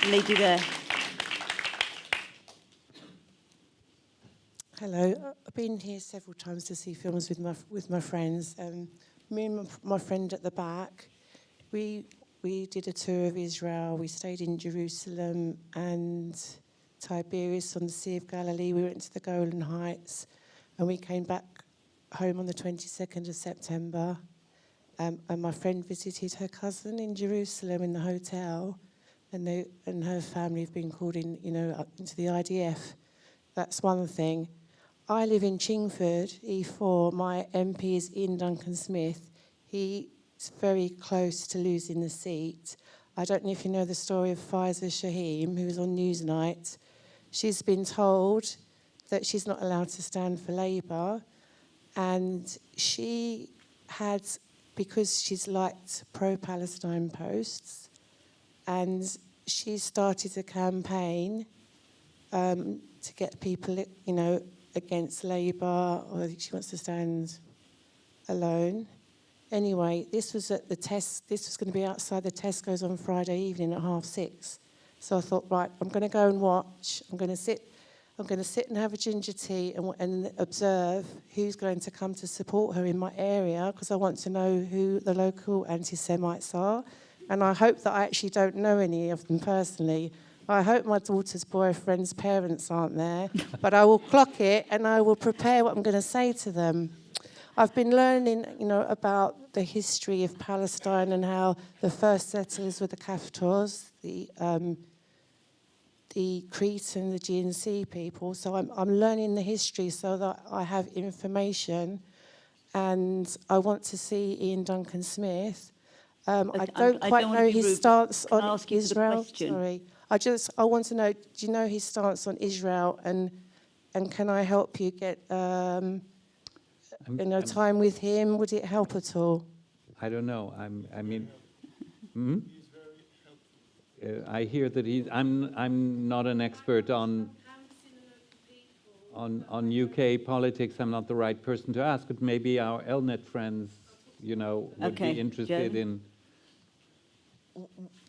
Lady there. Hello, I've been here several times to see films with my friends. Me and my friend at the back, we did a tour of Israel. We stayed in Jerusalem and Tiberias on the Sea of Galilee. We went to the Golan Heights, and we came back home on the 22nd of September. And my friend visited her cousin in Jerusalem in the hotel, and her family have been called in, into the IDF. That's one thing. I live in Chingford, E4. My MP is Ian Duncan Smith. He's very close to losing the seat. I don't know if you know the story of Faiza Shaheem, who was on Newsnight. She's been told that she's not allowed to stand for Labour, and she had, because she's liked pro-Palestine posts, and she started a campaign to get people, against Labour, or she wants to stand alone. Anyway, this was at the This was going to be outside the Tesco's on Friday evening at 6:30. So I thought, right, I'm going to go and watch. I'm going to sit and have a ginger tea and observe who's going to come to support her in my area, because I want to know who the local anti-Semites are. And I hope that I actually don't know any of them personally. I hope my daughter's boyfriend's parents aren't there, but I will clock it and I will prepare what I'm going to say to them. I've been learning, about the history of Palestine and how the first settlers were the Caphtos, the Crete and the GNC people. So I'm learning the history so that I have information, and I want to see Ian Duncan Smith. I don't quite know his stance on Israel. Sorry. I want to know, do you know his stance on Israel, and can I help you get time with him? Would it help at all? I don't know. I hear that I'm not an expert on UK politics. I'm not the right person to ask, but maybe our Elnet friends, would be interested in.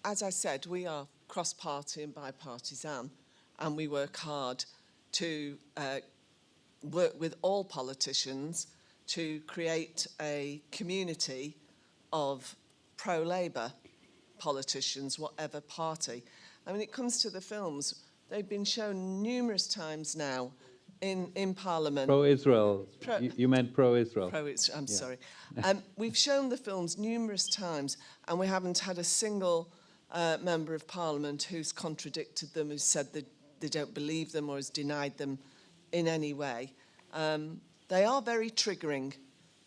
As I said, we are cross-party and bipartisan, and we work hard to work with all politicians to create a community of pro-Labour politicians, whatever party. When it comes to the films, They've been shown numerous times now in Parliament. Pro-Israel. You meant pro-Israel. I'm sorry. We've shown the films numerous times, and we haven't had a single member of Parliament who's contradicted them, who's said that they don't believe them or has denied them in any way. They are very triggering,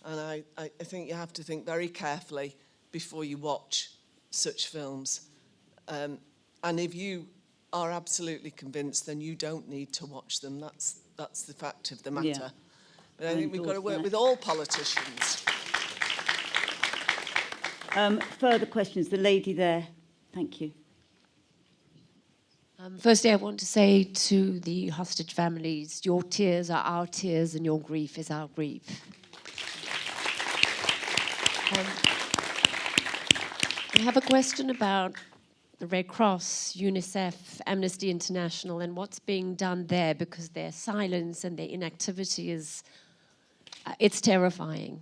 and I think you have to think very carefully before you watch such films. And if you are absolutely convinced, then you don't need to watch them. That's the fact of the matter. Yeah. But I think we've got to work with all politicians. Further questions? The lady there. Thank you. Firstly, I want to say to the hostage families, your tears are our tears and your grief is our grief. I have a question about the Red Cross, UNICEF, Amnesty International, and what's being done there, because their silence and their inactivity is, it's terrifying.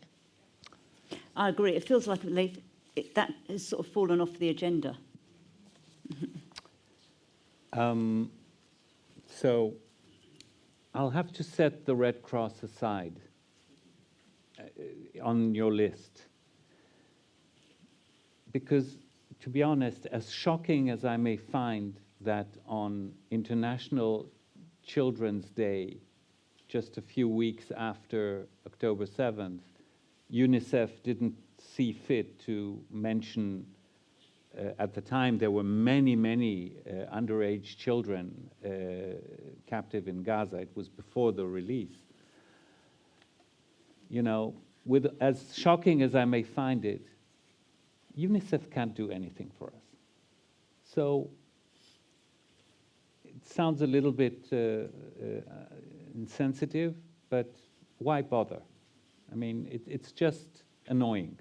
I agree. It feels like that has sort of fallen off the agenda. So I'll have to set the Red Cross aside on your list. Because, to be honest, as shocking as I may find that on International Children's Day, just a few weeks after October 7th, UNICEF didn't see fit to mention, at the time there were many underage children captive in Gaza. It was before the release. You know, as shocking as I may find it, UNICEF can't do anything for us. So it sounds a little bit insensitive, but why bother? I mean, it's just annoying.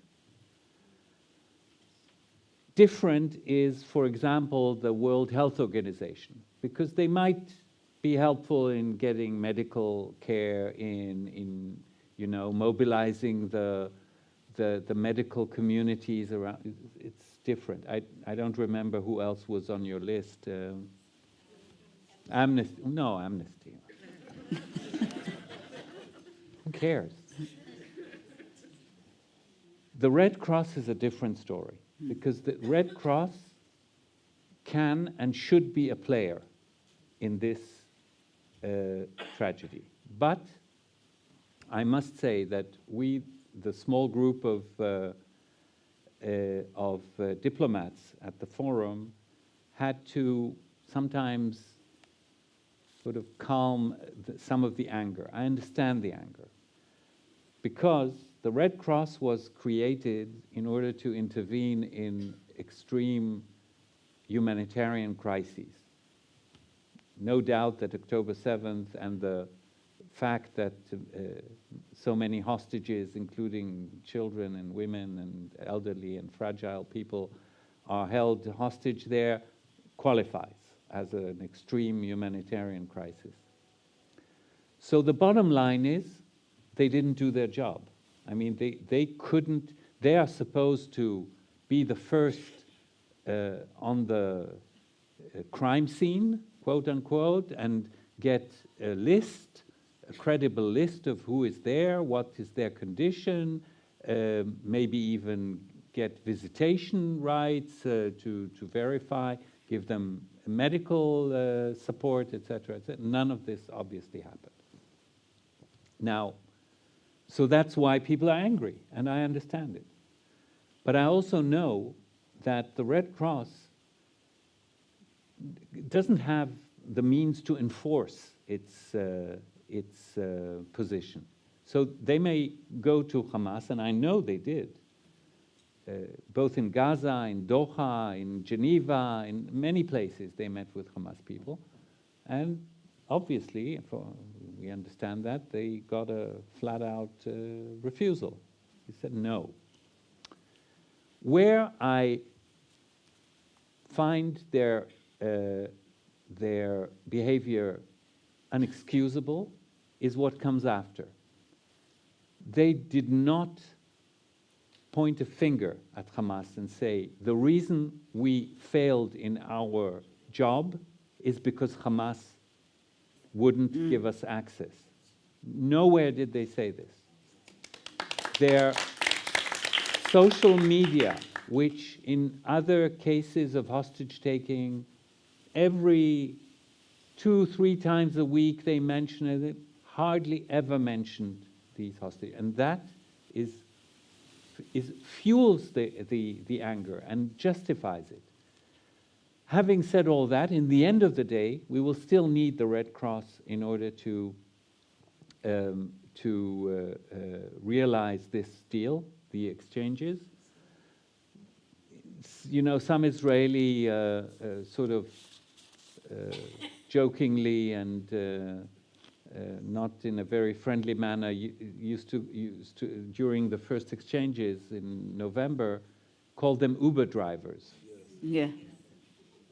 Different is, for example, the World Health Organization, because they might be helpful in getting medical care, in you know, mobilizing the medical communities around. It's different. I don't remember who else was on your list. Amnesty. No, Amnesty. Who cares? The Red Cross is a different story, because the Red Cross can and should be a player in this tragedy. But I must say that we, the small group of diplomats at the forum, had to sometimes sort of calm some of the anger. I understand the anger, because the Red Cross was created in order to intervene in extreme humanitarian crises. No doubt that October 7th and the fact that so many hostages, including children and women and elderly and fragile people, are held hostage there, qualifies as an extreme humanitarian crisis. So the bottom line is, they didn't do their job. I mean, they couldn't, they are supposed to be the first on the crime scene, quote unquote, and get a list, a credible list of who is there, what is their condition, maybe even get visitation rights to verify, give them medical support, etc., etc. None of this obviously happened. Now, so that's why people are angry, and I understand it. But I also know that the Red Cross doesn't have the means to enforce its position. So they may go to Hamas, and I know they did, both in Gaza, in Doha, in Geneva, in many places they met with Hamas people. And obviously, we understand that, they got a flat-out refusal. He said no. Where I find their behavior unexcusable is what comes after. They did not point a finger at Hamas and say, the reason we failed in our job is because Hamas wouldn't give us access. Nowhere did they say this. Their social media, which in other cases of hostage-taking, every 2-3 times a week they mention it, hardly ever mentioned these hostages. And that fuels the anger and justifies it. Having said all that, in the end of the day, we will still need the Red Cross in order to realize this deal, the exchanges. You know, some Israeli sort of jokingly and not in a very friendly manner used to during the first exchanges in November, called them Uber drivers. Yeah.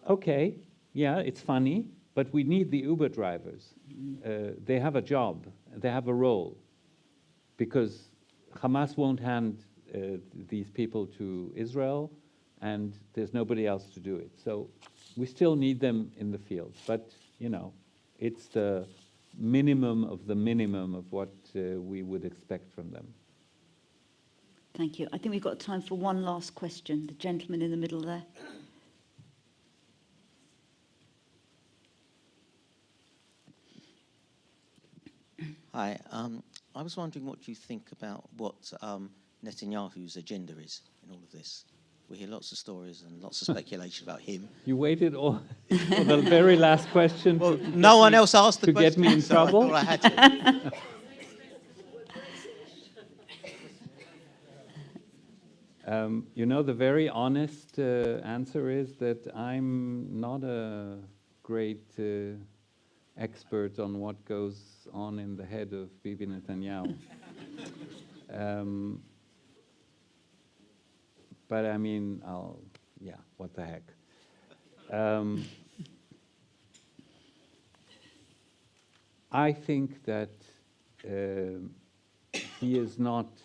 Okay, yeah, it's funny, but we need the Uber drivers. They have a job, they have a role, because Hamas won't hand these people to Israel, and there's nobody else to do it. So we still need them in the field, but you know, it's the minimum of what we would expect from them. Thank you. I think we've got time for one last question. The gentleman in the middle there. Hi. I was wondering what you think about what Netanyahu's agenda is in all of this. We hear lots of stories and lots of speculation about him. You waited all for the very last question. Well, no one else asked the question. To get me in trouble? So I thought I had to. You know, the very honest answer is that I'm not a great expert on what goes on in the head of Bibi Netanyahu. But I mean, yeah, what the heck. I think that he is not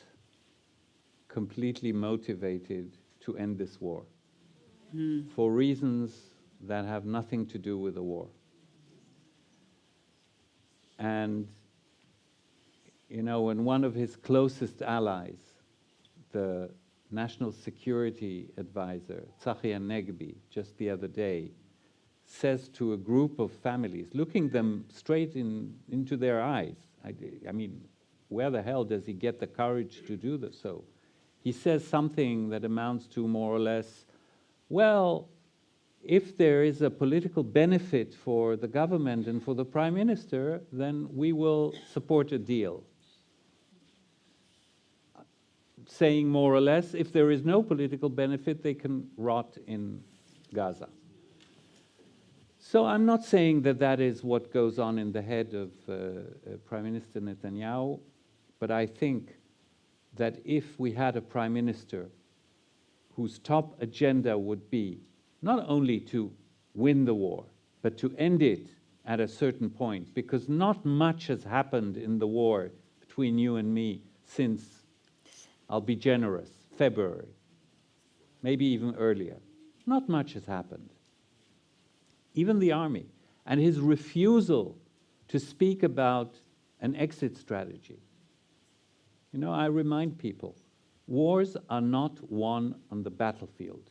completely motivated to end this war for reasons that have nothing to do with the war. And, you know, when one of his closest allies, the National Security Advisor, Tzachi Hanegbi, just the other day, says to a group of families, looking them straight into their eyes, I mean, where the hell does he get the courage to do this? So he says something that amounts to more or less, well, if there is a political benefit for the government and for the prime minister, then we will support a deal. Saying more or less, if there is no political benefit, they can rot in Gaza. So I'm not saying that that is what goes on in the head of Prime Minister Netanyahu, but I think that if we had a prime minister whose top agenda would be not only to win the war, but to end it at a certain point, because not much has happened in the war between you and me since, I'll be generous, February, maybe even earlier. Not much has happened. Even the army. And his refusal to speak about an exit strategy. You know, I remind people, wars are not won on the battlefield.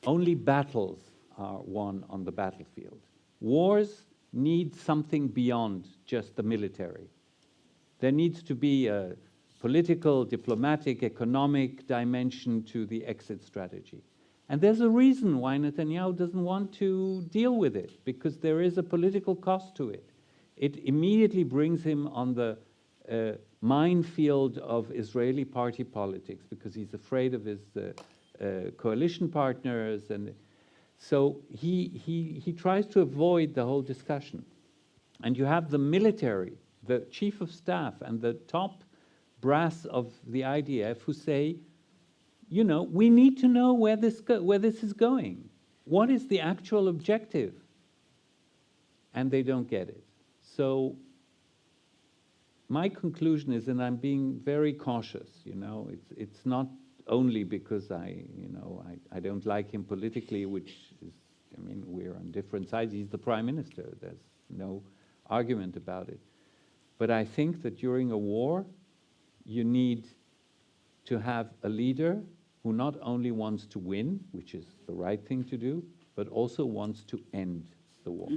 Only battles are won on the battlefield. Wars need something beyond just the military. There needs to be a political, diplomatic, economic dimension to the exit strategy. And there's a reason why Netanyahu doesn't want to deal with it, because there is a political cost to it. It immediately brings him on the minefield of Israeli party politics, because he's afraid of his coalition partners, and so he tries to avoid the whole discussion. And you have the military, the chief of staff, and the top brass of the IDF who say, you know, we need to know where this is going. What is the actual objective? And they don't get it. So my conclusion is, and I'm being very cautious, you know, it's not only because I don't like him politically, which is I mean, we're on different sides. He's the prime minister. There's no argument about it. But I think that during a war, you need to have a leader who not only wants to win, which is the right thing to do, but also wants to end the war.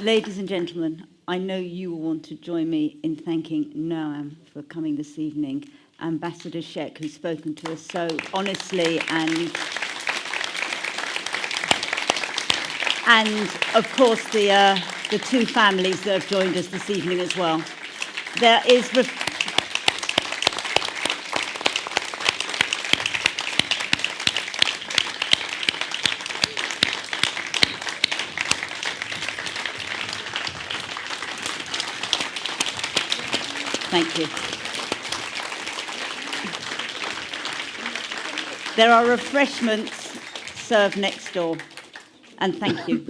Ladies and gentlemen, I know you will want to join me in thanking Noam for coming this evening, Ambassador Shek, who's spoken to us so honestly, and of course the two families that have joined us this evening as well. There is Thank you. There are refreshments served next door, and thank you.